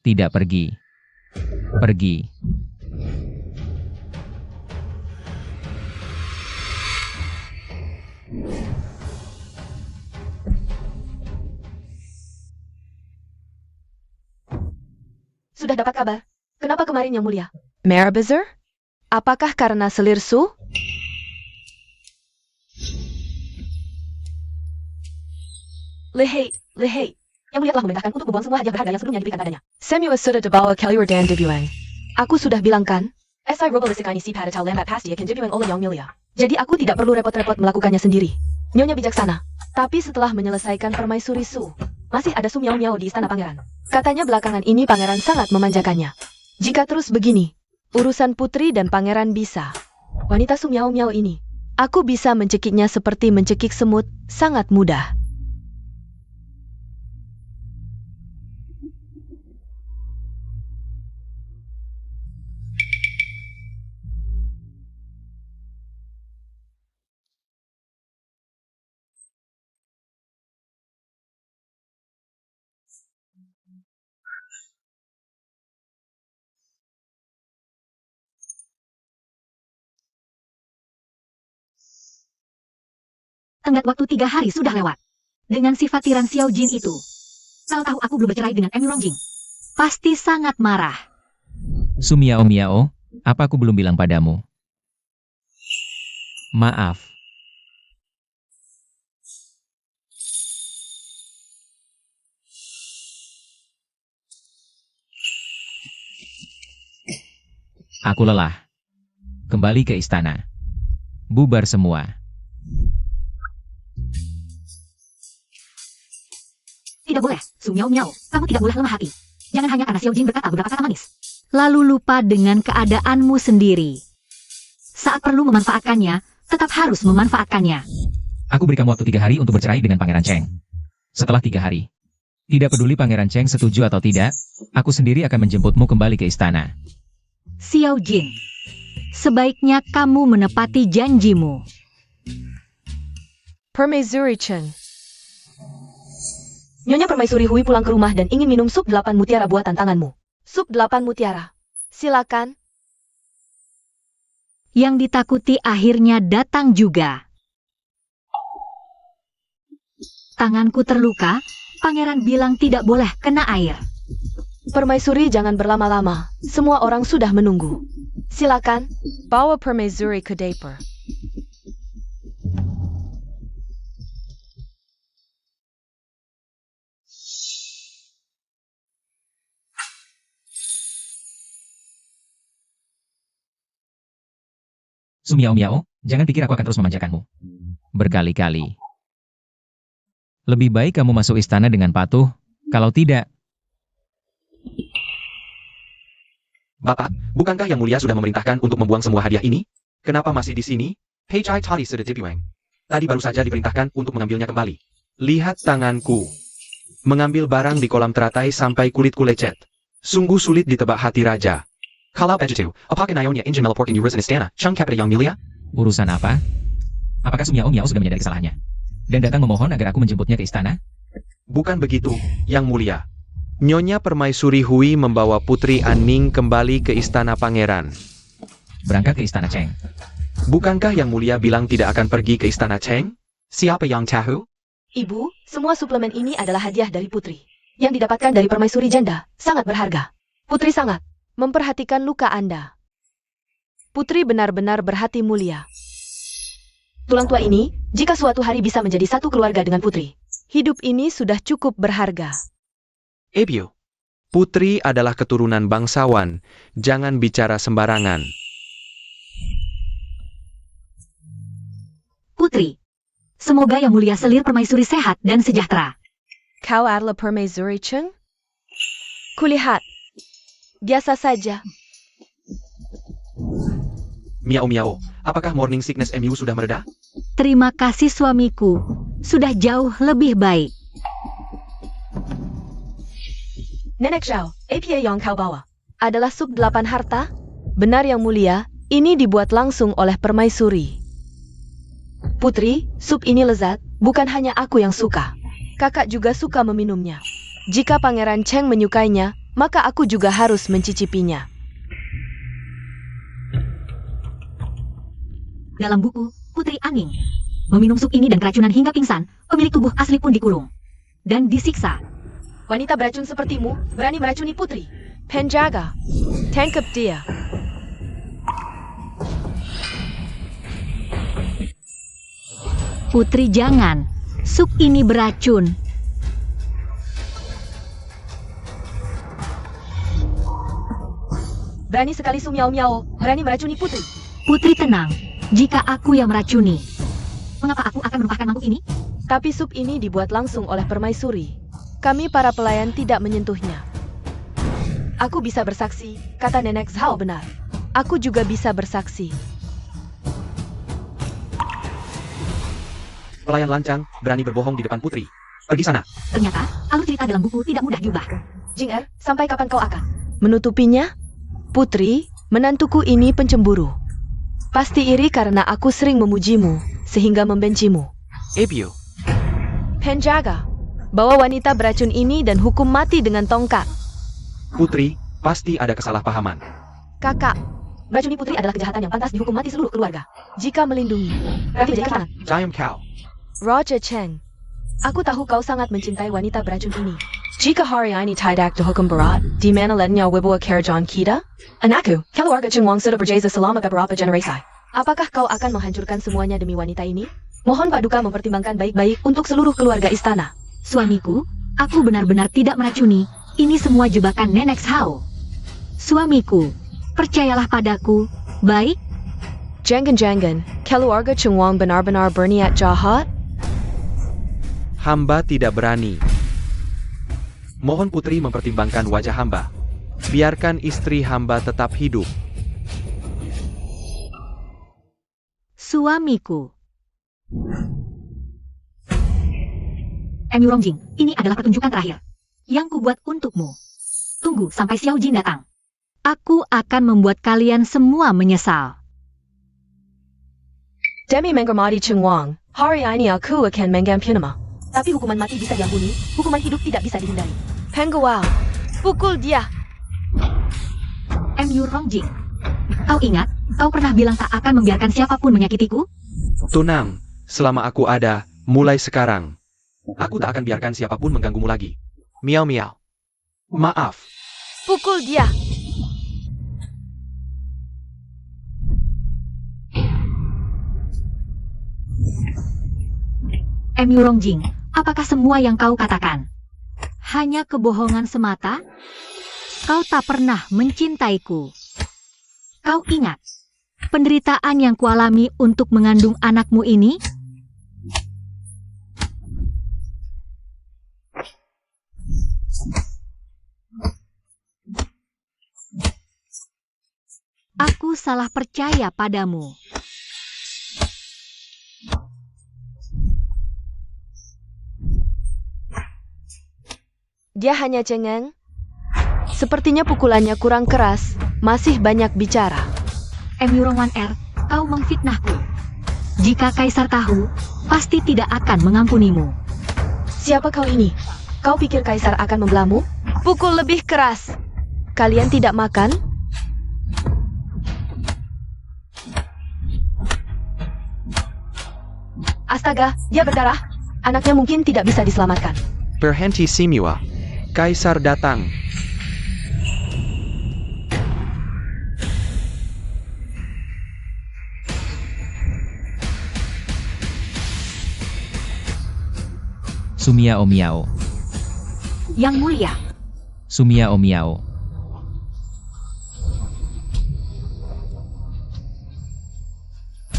Tidak pergi. Pergi. Sudah dapat kabar? Kenapa kemarin yang mulia? Marabazar? Apakah karena Selir Su? Lehei. Yang mulia telah memerintahkan untuk membuang semua hadiah berharga yang sebelumnya diberikan padanya. Semua sudah dibawa Kelur dan dibuang. Aku sudah bilang kan? SI Robolisik ini si pada tahu lambat pasti akan dibuang oleh yang mulia. Jadi aku tidak perlu repot-repot melakukannya sendiri. Nyonya bijaksana. Tapi setelah menyelesaikan permaisuri Su, masih ada Su Miao Miao di istana pangeran. Katanya belakangan ini pangeran sangat memanjakannya. Jika terus begini, urusan putri dan pangeran bisa. Wanita Su Miao Miao ini. Aku bisa mencekiknya seperti mencekik semut, sangat mudah. Tenggat waktu 3 hari sudah lewat. Dengan sifat tiran Xiao Jin itu. Tahu-tahu aku belum bercerai dengan Em Yurongjing. Pasti sangat marah. Su Miao Miao, apa aku belum bilang padamu? Maaf. Aku lelah. Kembali ke istana. Bubar semua. Tidak boleh, Su Miao Miao. Kamu tidak boleh lemah hati. Jangan hanya karena Xiao Jin berkata beberapa kata manis. Lalu lupa dengan keadaanmu sendiri. Saat perlu memanfaatkannya, tetap harus memanfaatkannya. Aku beri kamu waktu 3 hari untuk bercerai dengan Pangeran Cheng. Setelah 3 hari. Tidak peduli Pangeran Cheng setuju atau tidak, aku sendiri akan menjemputmu kembali ke istana. Xiao Jin, sebaiknya kamu menepati janjimu. Permaisuri Cheng. Nyonya Permaisuri Hui pulang ke rumah dan ingin minum sup 8 mutiara buatan tanganmu. Sup 8 mutiara. Silakan. Yang ditakuti akhirnya datang juga. Tanganku terluka, pangeran bilang tidak boleh kena air. Permaisuri jangan berlama-lama. Semua orang sudah menunggu. Silakan. Bawa Permaisuri ke dapur. Su Miao Miao, jangan pikir aku akan terus memanjakanmu. Berkali-kali. Lebih baik kamu masuk istana dengan patuh, kalau tidak. Bapak, bukankah Yang Mulia sudah memerintahkan untuk membuang semua hadiah ini? Kenapa masih di sini? Hei Chai Tadi sudah dibuang. Tadi baru saja diperintahkan untuk mengambilnya kembali. Lihat tanganku. Mengambil barang di kolam teratai sampai kulitku lecet. Sungguh sulit ditebak hati raja. Kalau begitu, apakah Nyonya ingin melaporkan urusan istana Cheng kepada Yang Mulia? Urusan apa? Apakah Su Miao Miao sudah menyadari kesalahannya? Dan datang memohon agar aku menjemputnya ke istana? Bukan begitu, Yang Mulia. Nyonya Permaisuri Hui membawa Putri Aning kembali ke istana pangeran. Berangkat ke istana Cheng. Bukankah Yang Mulia bilang tidak akan pergi ke istana Cheng? Siapa yang tahu? Ibu, semua suplemen ini adalah hadiah dari Putri. Yang didapatkan dari permaisuri janda, sangat berharga. Putri sangat Memperhatikan luka Anda. Putri benar-benar berhati mulia. tulang tua ini, jika suatu hari bisa menjadi satu keluarga dengan Putri. Hidup ini sudah cukup berharga. Ebio. Putri adalah keturunan bangsawan. Jangan bicara sembarangan. Putri, semoga Yang Mulia Selir Permaisuri sehat dan sejahtera. Kau adalah permaisuri Cheng? Kulihat. Biasa saja. Miao Miao, apakah morning sickness MU sudah mereda? Terima kasih suamiku. Sudah jauh lebih baik. Nenek Zhao, APA yang kau bawa. Adalah sup 8 harta? Benar Yang Mulia, ini dibuat langsung oleh permaisuri. Putri, sup ini lezat, bukan hanya aku yang suka. Kakak juga suka meminumnya. Jika Pangeran Cheng menyukainya, maka aku juga harus mencicipinya. Dalam buku, Putri Aning meminum sup ini dan keracunan hingga pingsan, pemilik tubuh asli pun dikurung dan disiksa. Wanita beracun sepertimu, berani meracuni Putri. Penjaga, tangkap dia. Putri jangan, sup ini beracun. Berani sekali Su Miao Miao, berani meracuni Putri. Putri tenang, jika aku yang meracuni. Mengapa aku akan menumpahkan mangkuk ini? Tapi sup ini dibuat langsung oleh permaisuri. Kami para pelayan tidak menyentuhnya. Aku bisa bersaksi, kata Nenek Zhao benar. Aku juga bisa bersaksi. Pelayan lancang, berani berbohong di depan Putri. Pergi sana. Ternyata, alur cerita dalam buku tidak mudah diubah. Jing Er, sampai kapan kau akan? Menutupinya? Putri, menantuku ini pencemburu. Pasti iri karena aku sering memujimu, sehingga membencimu. Ebio. Penjaga, bawa wanita beracun ini dan hukum mati dengan tongkat. Putri, pasti ada kesalahpahaman. Kakak, Meracuni Putri adalah kejahatan yang pantas dihukum mati seluruh keluarga. jika melindungi. Berarti menjadi tangan. Diam kau. Roger Cheng, Aku tahu kau sangat mencintai wanita beracun ini. Jika hari ini tidak dihukum berat, di mana lednya wibawa kerajaan kita? Anakku, keluarga Cheng Wang sudah berjaya selama beberapa generasi. Apakah kau akan menghancurkan semuanya demi wanita ini? Mohon Paduka mempertimbangkan baik-baik untuk seluruh keluarga istana. Suamiku, aku benar-benar tidak meracuni. Ini semua jebakan Nenek Zhao. Suamiku, percayalah padaku, baik? Jangan-jangan, keluarga Cheng Wang benar-benar berniat jahat? Hamba tidak berani. Mohon Putri mempertimbangkan wajah hamba. Biarkan istri hamba tetap hidup. Suamiku. Emu Rongjing, ini adalah pertunjukan terakhir yang kubuat untukmu. Tunggu sampai Xiao Jin datang. Aku akan membuat kalian semua menyesal. Demi menghormati Cheng Wang, hari ini aku akan menggampunnya. Tapi hukuman mati bisa diampuni, hukuman hidup tidak bisa dihindari. Pengual, pukul dia. Emu Rongjing, kau ingat, kau pernah bilang tak akan membiarkan siapapun menyakitiku? Tunang, selama aku ada, mulai sekarang. Aku tak akan biarkan siapapun mengganggumu lagi. Miao Miao. Maaf. Pukul dia. Emu Rongjing, apakah semua yang kau katakan hanya kebohongan semata? Kau tak pernah mencintaiku. Kau ingat penderitaan yang kualami untuk mengandung anakmu ini? Aku salah percaya padamu. Dia hanya cengeng. Sepertinya pukulannya kurang keras, masih banyak bicara. M-1R, kau memfitnahku. Jika Kaisar tahu, pasti tidak akan mengampunimu. Siapa kau ini? Kau pikir Kaisar akan membelamu? Pukul lebih keras. Kalian tidak makan? Astaga, dia berdarah. Anaknya mungkin tidak bisa diselamatkan. Berhenti Simua. Kaisar datang. Sumiao Miao. Yang mulia, Sumiao Miao.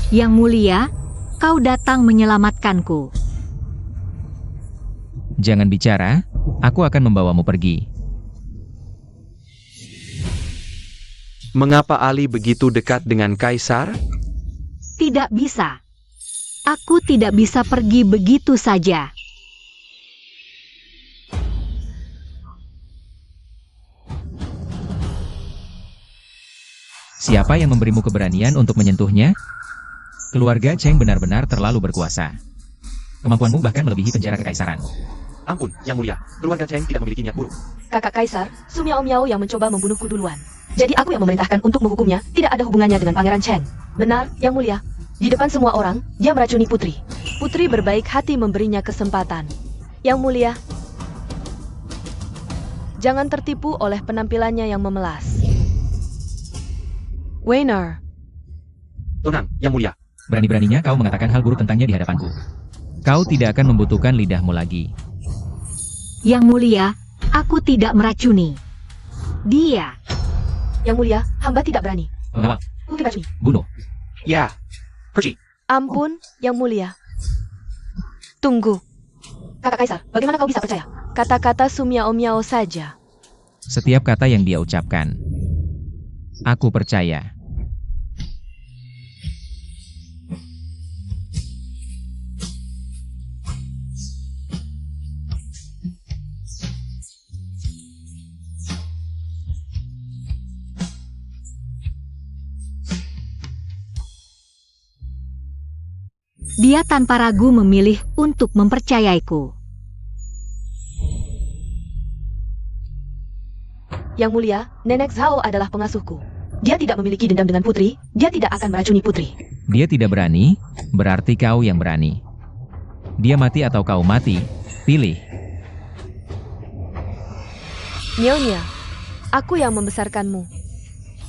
Yang mulia, kau datang menyelamatkanku. Jangan bicara, aku akan membawamu pergi. Mengapa Ali begitu dekat dengan Kaisar? Tidak bisa. Aku tidak bisa pergi begitu saja. Siapa yang memberimu keberanian untuk menyentuhnya? Keluarga Cheng benar-benar terlalu berkuasa. Kemampuanmu bahkan melebihi penjara kekaisaran. Ampun, Yang Mulia. Keluarga Cheng tidak memiliki niat buruk. Kakak Kaisar, Su Miao Miao yang mencoba membunuhku duluan. Jadi aku yang memerintahkan untuk menghukumnya, tidak ada hubungannya dengan Pangeran Cheng. Benar, Yang Mulia. Di depan semua orang, dia meracuni putri. Putri berbaik hati memberinya kesempatan. Yang mulia, jangan tertipu oleh penampilannya yang memelas. Weiner, Tenang, Yang Mulia. Berani-beraninya kau mengatakan hal buruk tentangnya di hadapanku. Kau tidak akan membutuhkan lidahmu lagi. Yang mulia, aku tidak meracuni. Dia. Yang Mulia, hamba tidak berani. Mengawal, Putri racuni. bunuh. Ya. Pergi. ampun, Yang mulia. Tunggu, Kakak Kaisar, bagaimana kau bisa percaya? kata-kata Sumiao Miao saja. Setiap kata yang dia ucapkan. Aku percaya. Dia tanpa ragu memilih untuk mempercayaiku. Yang Mulia, Nenek Zhao adalah pengasuhku. Dia tidak memiliki dendam dengan putri, dia tidak akan meracuni putri. Dia tidak berani, berarti kau yang berani. Dia mati atau kau mati, pilih. Nyonya, aku yang membesarkanmu.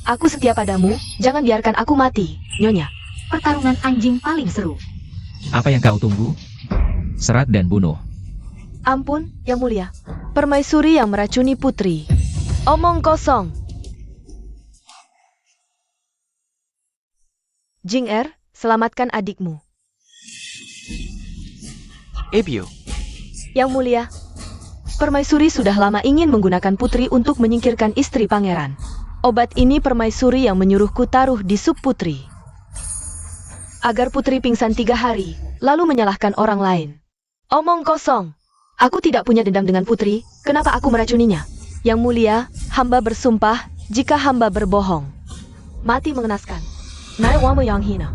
Aku setia padamu, jangan biarkan aku mati, Nyonya. Pertarungan anjing paling seru. Apa yang kau tunggu? Serat dan bunuh. Ampun, Yang Mulia. Permaisuri yang meracuni putri. Omong kosong. Jing Er, selamatkan adikmu. Ebio. Yang mulia, Permaisuri sudah lama ingin menggunakan putri untuk menyingkirkan istri pangeran. Obat ini Permaisuri yang menyuruhku taruh di sup putri. Agar putri pingsan 3 hari, lalu menyalahkan orang lain. Omong kosong. Aku tidak punya dendam dengan putri, kenapa aku meracuninya? Yang mulia, hamba bersumpah jika hamba berbohong. Mati mengenaskan. Nai Wama Yang Hina.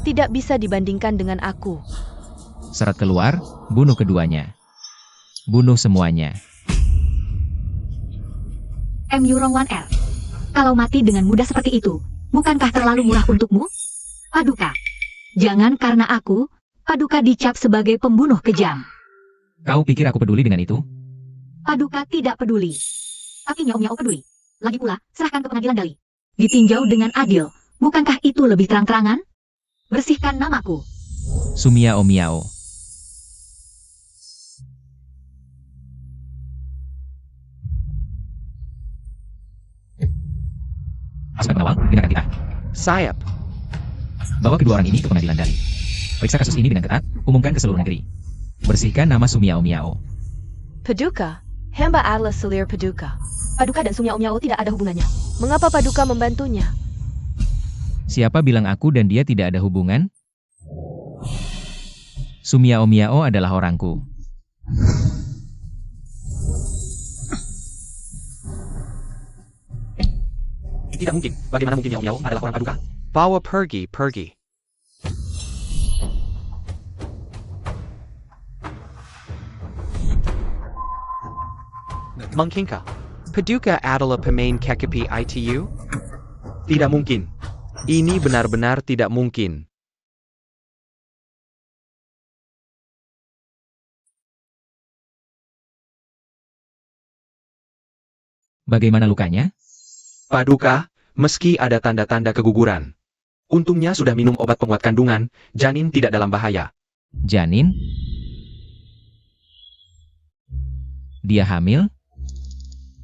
Tidak bisa dibandingkan dengan aku. Serat keluar, bunuh keduanya. Bunuh semuanya. M-1R. Kalau mati dengan mudah seperti itu, bukankah terlalu murah untukmu? Paduka. Jangan karena aku, Paduka dicap sebagai pembunuh kejam. Kau pikir aku peduli dengan itu? Paduka tidak peduli. Tapi Nyao peduli. Lagi pula, serahkan ke pengadilan Dali. Ditinjau dengan adil. Bukankah itu lebih terang-terangan? Bersihkan namaku. Sumiao Miao. Pasukan pengawal, dengarkan kita. Sayap. Bawa kedua orang ini ke pengadilan Dali. Periksa kasus ini dengan ketat, umumkan ke seluruh negeri. Bersihkan nama Sumiao Miao. Paduka, hamba adalah selir Paduka. Paduka dan Su Miao Miao tidak ada hubungannya. Mengapa Paduka membantunya? Siapa bilang aku dan dia tidak ada hubungan? Sumiao Miao adalah orangku. Tidak mungkin. Bagaimana mungkin Miao Miao adalah orang Paduka? Bawa pergi, pergi. Mungkinkah Paduka adalah pemain KKP ITU? Tidak mungkin. Ini benar-benar tidak mungkin. Bagaimana lukanya? Paduka, meski ada tanda-tanda keguguran. Untungnya sudah minum obat penguat kandungan, janin tidak dalam bahaya. Janin? Dia hamil?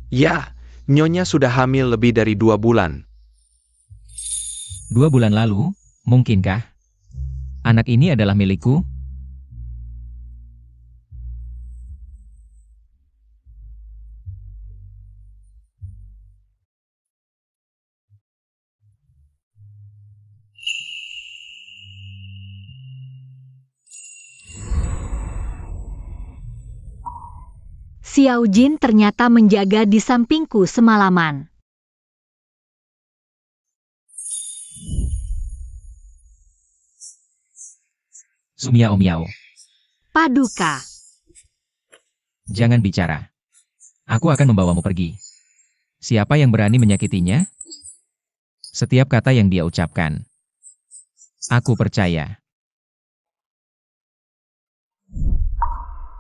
Ya, Nyonya sudah hamil lebih dari 2 bulan. 2 bulan lalu, mungkinkah? Anak ini adalah milikku? Xiao Jin ternyata menjaga di sampingku semalaman. Sumiao Miao, Paduka, jangan bicara. Aku akan membawamu pergi. Siapa yang berani menyakitinya? Setiap kata yang dia ucapkan, aku percaya.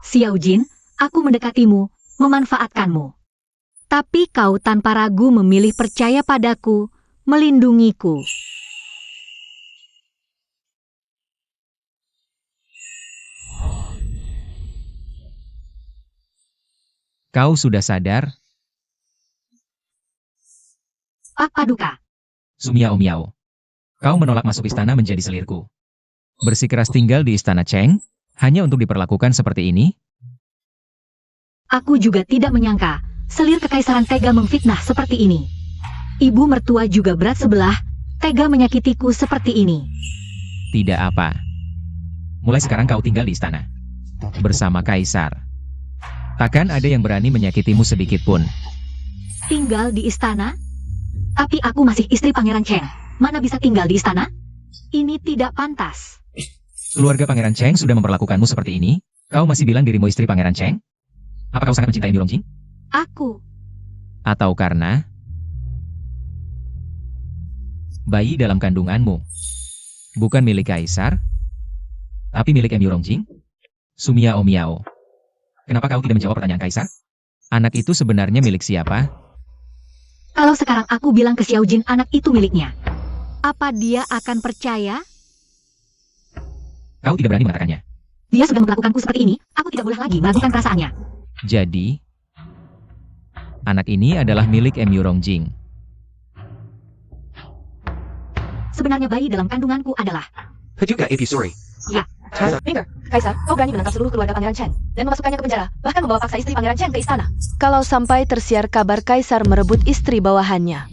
Xiao Jin, aku mendekatimu, memanfaatkanmu. Tapi kau tanpa ragu memilih percaya padaku, melindungiku. Kau sudah sadar? Paduka, Sumiao Miao, kau menolak masuk istana menjadi selirku. Bersikeras tinggal di istana Cheng, hanya untuk diperlakukan seperti ini? aku juga tidak menyangka, selir kekaisaran tega memfitnah seperti ini. Ibu mertua juga berat sebelah, tega menyakitiku seperti ini. Tidak apa. Mulai sekarang kau tinggal di istana. Bersama Kaisar. Takkan ada yang berani menyakitimu sedikit pun. Tinggal di istana? Tapi aku masih istri Pangeran Cheng. Mana bisa tinggal di istana? Ini tidak pantas. Keluarga Pangeran Cheng sudah memperlakukanmu seperti ini? Kau masih bilang dirimu istri Pangeran Cheng? Apa kau sangat mencintai Mirongjing? Aku, Atau karena bayi dalam kandunganmu bukan milik Kaisar, tapi milik Mirongjing? Sumiao Miao, kenapa kau tidak menjawab pertanyaan Kaisar? Anak itu sebenarnya milik siapa? kalau sekarang aku bilang ke Xiao Jin anak itu miliknya, apa dia akan percaya? Kau tidak berani mengatakannya. Dia sudah memperlakukanku seperti ini, aku tidak boleh lagi meragukan perasaannya. Jadi, anak ini adalah milik Mirongjing. Sebenarnya bayi dalam kandunganku adalah... Paduka Ipusuri. Ya. Finger, Kaisar, kau berani menangkap seluruh keluarga Pangeran Cheng dan memasukkannya ke penjara, bahkan membawa paksa istri Pangeran Cheng ke istana. Kalau sampai tersiar kabar Kaisar merebut istri bawahannya.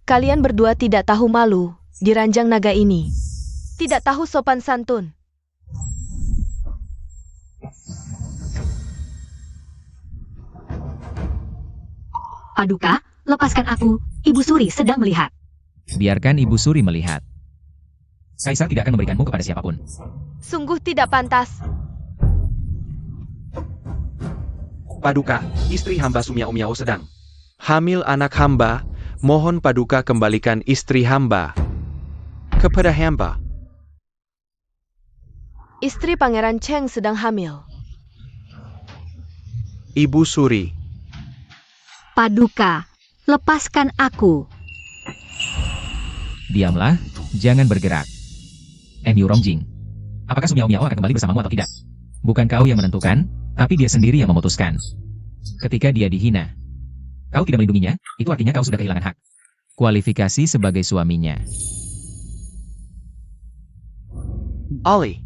Kalian berdua tidak tahu malu di ranjang naga ini. Tidak tahu sopan santun. Paduka, lepaskan aku, Ibu Suri sedang melihat. Biarkan Ibu Suri melihat. Kaisar tidak akan memberikanmu kepada siapapun. Sungguh tidak pantas. Paduka, istri hamba Sumiao Miao sedang hamil anak hamba. Mohon Paduka kembalikan istri hamba kepada hamba. Istri Pangeran Cheng sedang hamil. Ibu Suri, Paduka, lepaskan aku. Diamlah, jangan bergerak. Mirongjing, apakah Sumiao Miao akan kembali bersamamu atau tidak? Bukan kau yang menentukan, tapi dia sendiri yang memutuskan. Ketika dia dihina, kau tidak melindunginya, itu artinya kau sudah kehilangan hak. Kualifikasi sebagai suaminya. Ali.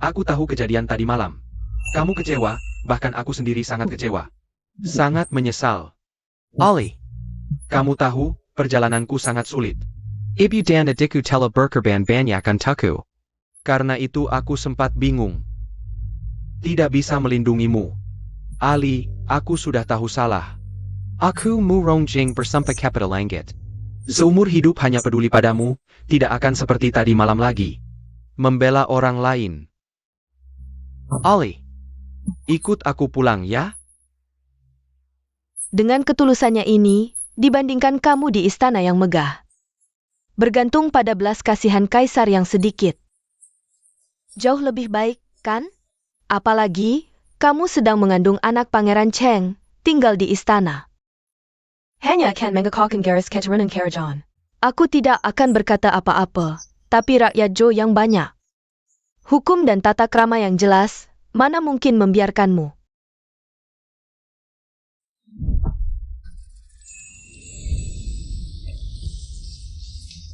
Aku tahu kejadian tadi malam. Kamu kecewa, bahkan aku sendiri sangat kecewa. Sangat menyesal. Ali. Kamu tahu, perjalananku sangat sulit. Ibu dan adikku telah berkorban banyak untukku. Karena itu aku sempat bingung. Tidak bisa melindungimu. Ali, aku sudah tahu salah. Aku Murongjing bersampai capital langit. Seumur hidup hanya peduli padamu, tidak akan seperti tadi malam lagi. Membela orang lain. Ali, ikut aku pulang ya? Dengan ketulusannya ini, dibandingkan kamu di istana yang megah. Bergantung pada belas kasihan kaisar yang sedikit. Jauh lebih baik, kan? Apalagi, kamu sedang mengandung anak Pangeran Cheng, tinggal di istana. Hanya akan menggakaukan garis keturunan Karajan. Aku tidak akan berkata apa-apa, tapi rakyat Zhou yang banyak. Hukum dan tata krama yang jelas, mana mungkin membiarkanmu.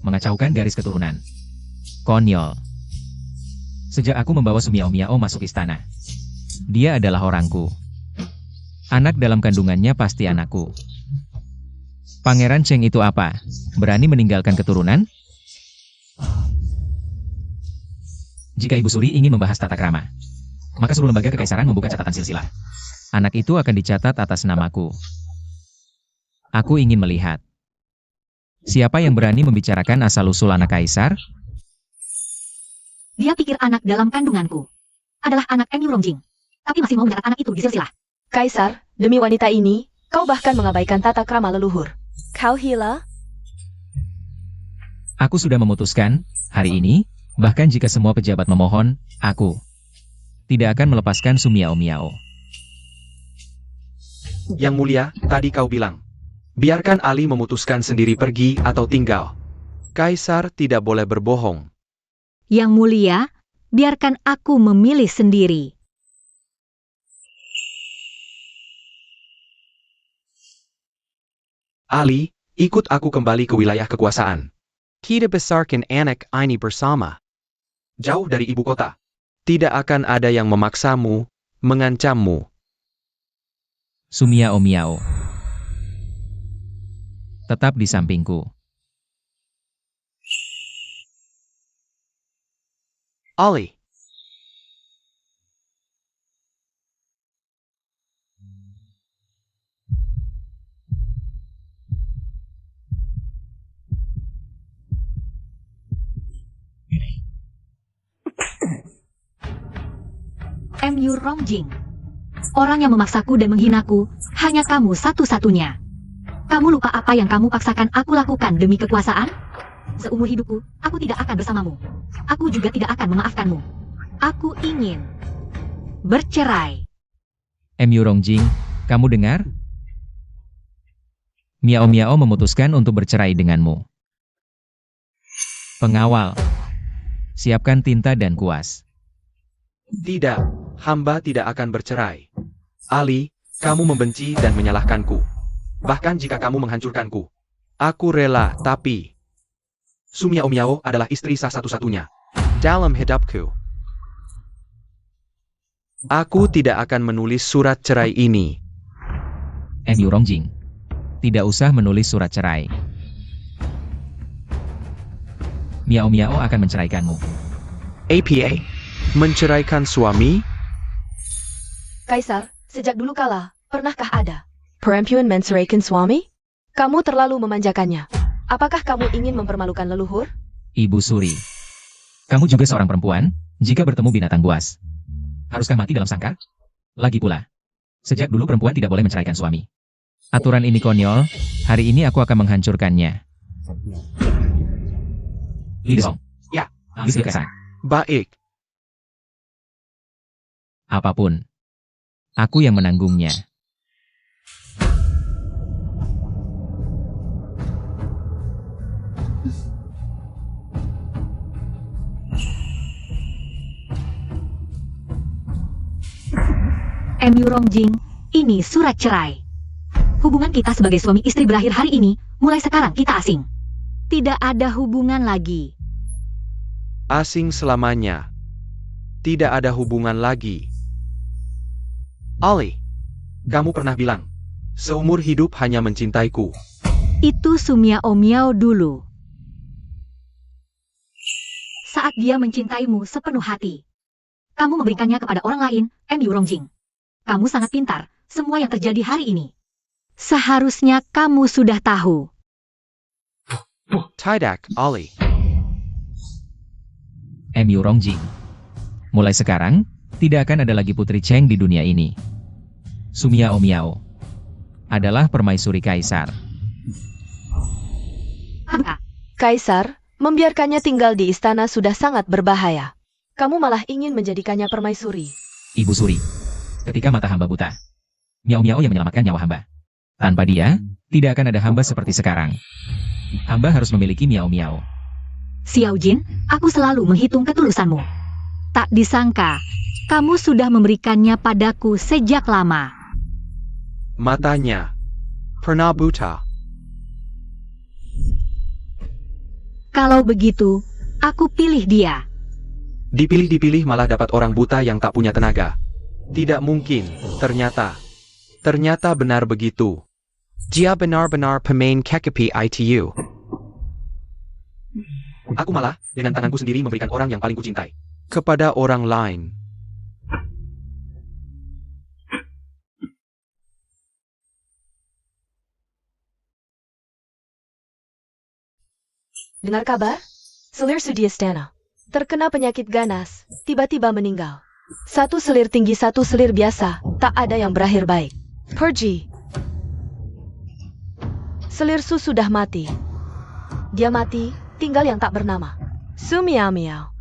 Mengacaukan garis keturunan. Konyol. Sejak aku membawa Sumiao Miao masuk istana, dia adalah orangku. Anak dalam kandungannya pasti anakku. Pangeran Cheng itu apa? Berani meninggalkan keturunan? Jika Ibu Suri ingin membahas tata krama, maka suruh lembaga kekaisaran membuka catatan silsilah. Anak itu akan dicatat atas namaku. Aku ingin melihat. Siapa yang berani membicarakan asal-usul anak kaisar? Dia pikir anak dalam kandunganku adalah anak Emi Rongjing, tapi masih mau mencatat anak itu di silsilah. Kaisar, demi wanita ini, kau bahkan mengabaikan tata krama leluhur. Kau hila? Aku sudah memutuskan, hari ini, bahkan jika semua pejabat memohon, aku tidak akan melepaskan Sumiao Miao. Yang mulia, tadi kau bilang, biarkan Ali memutuskan sendiri pergi atau tinggal. Kaisar tidak boleh berbohong. Yang mulia, biarkan aku memilih sendiri. Ali, ikut aku kembali ke wilayah kekuasaan. Kita besarkan anak ini bersama. Jauh dari ibu kota. Tidak akan ada yang memaksamu, mengancammu. Sumiao Miao. Tetap di sampingku. Ali. Emu Rongjing. Orang yang memaksaku dan menghinaku, hanya kamu satu-satunya. Kamu lupa apa yang kamu paksakan aku lakukan demi kekuasaan? Seumur hidupku, aku tidak akan bersamamu. Aku juga tidak akan memaafkanmu. Aku ingin bercerai. Emu Rongjing, kamu dengar? Miao Miao memutuskan untuk bercerai denganmu. Pengawal, siapkan tinta dan kuas. Tidak, hamba tidak akan bercerai. Ali, kamu membenci dan menyalahkanku. Bahkan jika kamu menghancurkanku. Aku rela, tapi Sumiao Miao adalah istri sah satu-satunya dalam hidupku. Aku tidak akan menulis surat cerai ini. Emu Rongjing, tidak usah menulis surat cerai. Miao Miao akan menceraikanmu. APA, menceraikan suami? Kaisar, sejak dulu kala, pernahkah ada perempuan menceraikan suami? Kamu terlalu memanjakannya. Apakah kamu ingin mempermalukan leluhur? Ibu Suri, kamu juga seorang perempuan, jika bertemu binatang buas. Haruskah mati dalam sangkar? Lagi pula, sejak dulu perempuan tidak boleh menceraikan suami. Aturan ini konyol, hari ini aku akan menghancurkannya. Li Dong. Ya. Habis kekaisaran. Baik. Apapun. Aku yang menanggungnya. Emu Rongjing, ini surat cerai. Hubungan kita sebagai suami istri berakhir hari ini, mulai sekarang kita asing. Tidak ada hubungan lagi. Asing selamanya. Tidak ada hubungan lagi. Ali, kamu pernah bilang, seumur hidup hanya mencintaiku. Itu Sumiao Miao dulu. Saat dia mencintaimu sepenuh hati, kamu memberikannya kepada orang lain, Emu Rongjing. Kamu sangat pintar, semua yang terjadi hari ini. Seharusnya kamu sudah tahu. Tidak, Ali. MU Rongjing. Mulai sekarang, tidak akan ada lagi Putri Cheng di dunia ini. Su Miao Miao adalah permaisuri kaisar. Paduka, Kaisar, membiarkannya tinggal di istana sudah sangat berbahaya. Kamu malah ingin menjadikannya permaisuri. Ibu Suri. Ketika mata hamba buta, Miao Miao yang menyelamatkan nyawa hamba. Tanpa dia, tidak akan ada hamba seperti sekarang. Hamba harus memiliki Miao Miao. Xiao Jin, aku selalu menghitung ketulusanmu. Tak disangka, kamu sudah memberikannya padaku sejak lama. Matanya. Pernah buta. Kalau begitu, aku pilih dia. Dipilih-dipilih malah dapat orang buta yang tak punya tenaga. Tidak mungkin, ternyata. Ternyata benar begitu. Dia benar-benar pemain KKP ITU. Aku malah, dengan tanganku sendiri memberikan orang yang paling kucintai. Kepada orang lain. Dengar kabar? Selir Su di istana terkena penyakit ganas, tiba-tiba meninggal. Satu selir tinggi, satu selir biasa, tak ada yang berakhir baik. Pergi. Selir Su sudah mati. Dia mati, tinggal yang tak bernama. Su Miao Miao.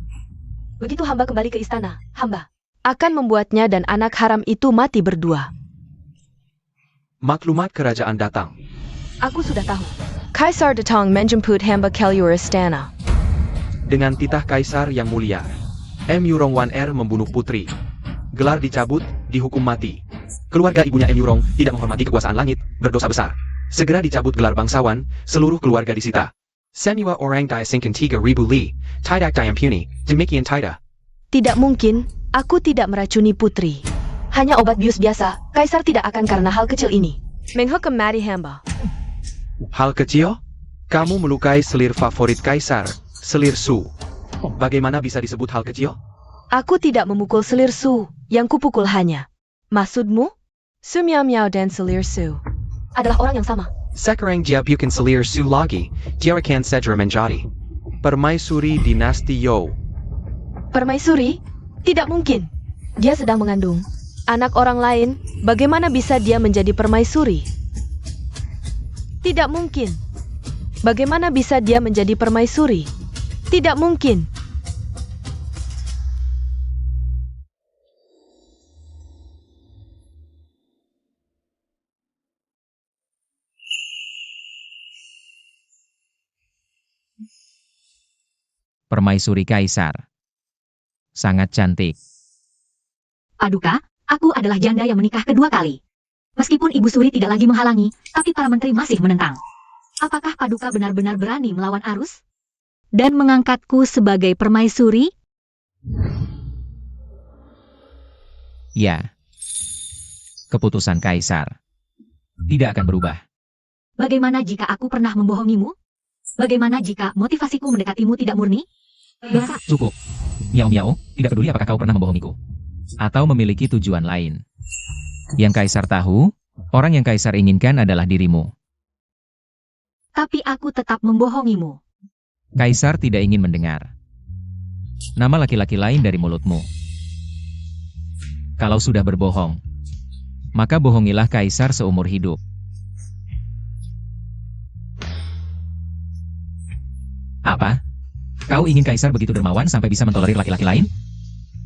Begitu hamba kembali ke istana, hamba akan membuatnya dan anak haram itu mati berdua. Maklumat kerajaan datang. Aku sudah tahu. Kaisar datang menjemput hamba keluar istana. Dengan titah kaisar yang mulia, MU Rong 1R membunuh putri. Gelar dicabut, dihukum mati. Keluarga ibunya MU Rong tidak menghormati kekuasaan langit, berdosa besar. Segera dicabut gelar bangsawan, seluruh keluarga disita. Semua orang diasingkan 3.000 li, tidak diampuni, demikian tidak. Tidak mungkin, aku tidak meracuni putri. Hanya obat bius biasa, kaisar tidak akan karena hal kecil ini menghukum mati hamba. Hal kecil? Kamu melukai selir favorit kaisar, selir Su. Bagaimana bisa disebut hal kecil? Aku tidak memukul selir Su, yang kupukul hanya. Maksudmu? Su Miao Miao dan selir Su adalah orang yang sama. Sekarang dia bukan selir Su lagi, dia akan segera menjadi permaisuri dinasti Yo. Permaisuri? Tidak mungkin. Dia sedang mengandung anak orang lain, bagaimana bisa dia menjadi permaisuri? Tidak mungkin. Bagaimana bisa dia menjadi permaisuri? Tidak mungkin. Permaisuri kaisar. Sangat cantik. Paduka, aku adalah janda yang menikah kedua kali. Meskipun Ibu Suri tidak lagi menghalangi, tapi para menteri masih menentang. Apakah Paduka benar-benar berani melawan arus? Dan mengangkatku sebagai permaisuri? Ya. Keputusan kaisar tidak akan berubah. Bagaimana jika aku pernah membohongimu? Bagaimana jika motivasiku mendekatimu tidak murni? Dosa. Cukup. Miao Miao, tidak peduli apakah kau pernah membohongiku. Atau memiliki tujuan lain. Yang kaisar tahu, orang yang kaisar inginkan adalah dirimu. Tapi aku tetap membohongimu. Kaisar tidak ingin mendengar nama laki-laki lain dari mulutmu. Kalau sudah berbohong, maka bohongilah kaisar seumur hidup. Apa? Kau ingin kaisar begitu dermawan sampai bisa mentolerir laki-laki lain?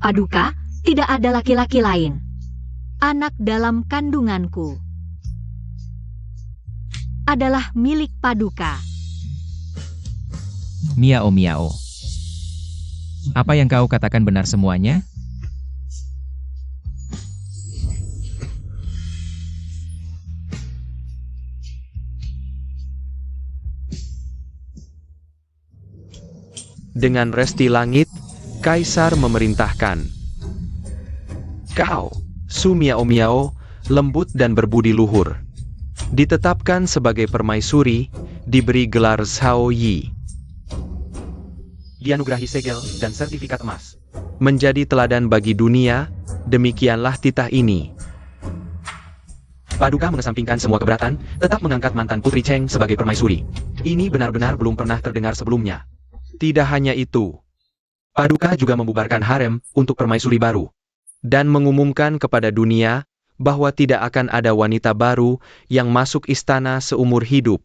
Paduka, tidak ada laki-laki lain. Anak dalam kandunganku adalah milik Paduka. Miao Miao. Apa yang kau katakan benar semuanya? Dengan resti langit, kaisar memerintahkan. Kau, Su Miao Miao, lembut dan berbudi luhur. Ditetapkan sebagai permaisuri, diberi gelar Zhao Yi. Dianugerahi segel dan sertifikat emas. Menjadi teladan bagi dunia, demikianlah titah ini. Paduka mengesampingkan semua keberatan, tetap mengangkat mantan Putri Cheng sebagai permaisuri. Ini benar-benar belum pernah terdengar sebelumnya. Tidak hanya itu, Paduka juga membubarkan harem untuk permaisuri baru. Dan mengumumkan kepada dunia bahwa tidak akan ada wanita baru yang masuk istana seumur hidup.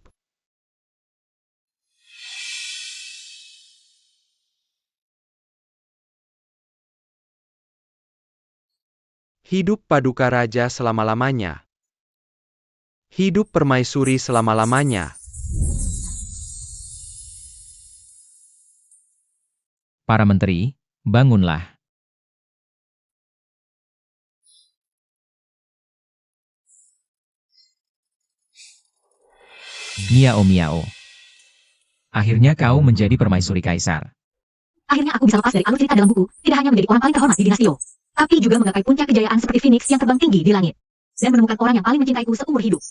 Hidup Paduka Raja selama-lamanya. Hidup permaisuri selama-lamanya. Para menteri, bangunlah. Miao Miao. Akhirnya kau menjadi permaisuri kaisar. Akhirnya aku bisa lepas dari alur cerita dalam buku, tidak hanya menjadi orang paling terhormat di dinasti Yo, tapi juga menggapai puncak kejayaan seperti Phoenix yang terbang tinggi di langit. Dan menemukan orang yang paling mencintaiku seumur hidup.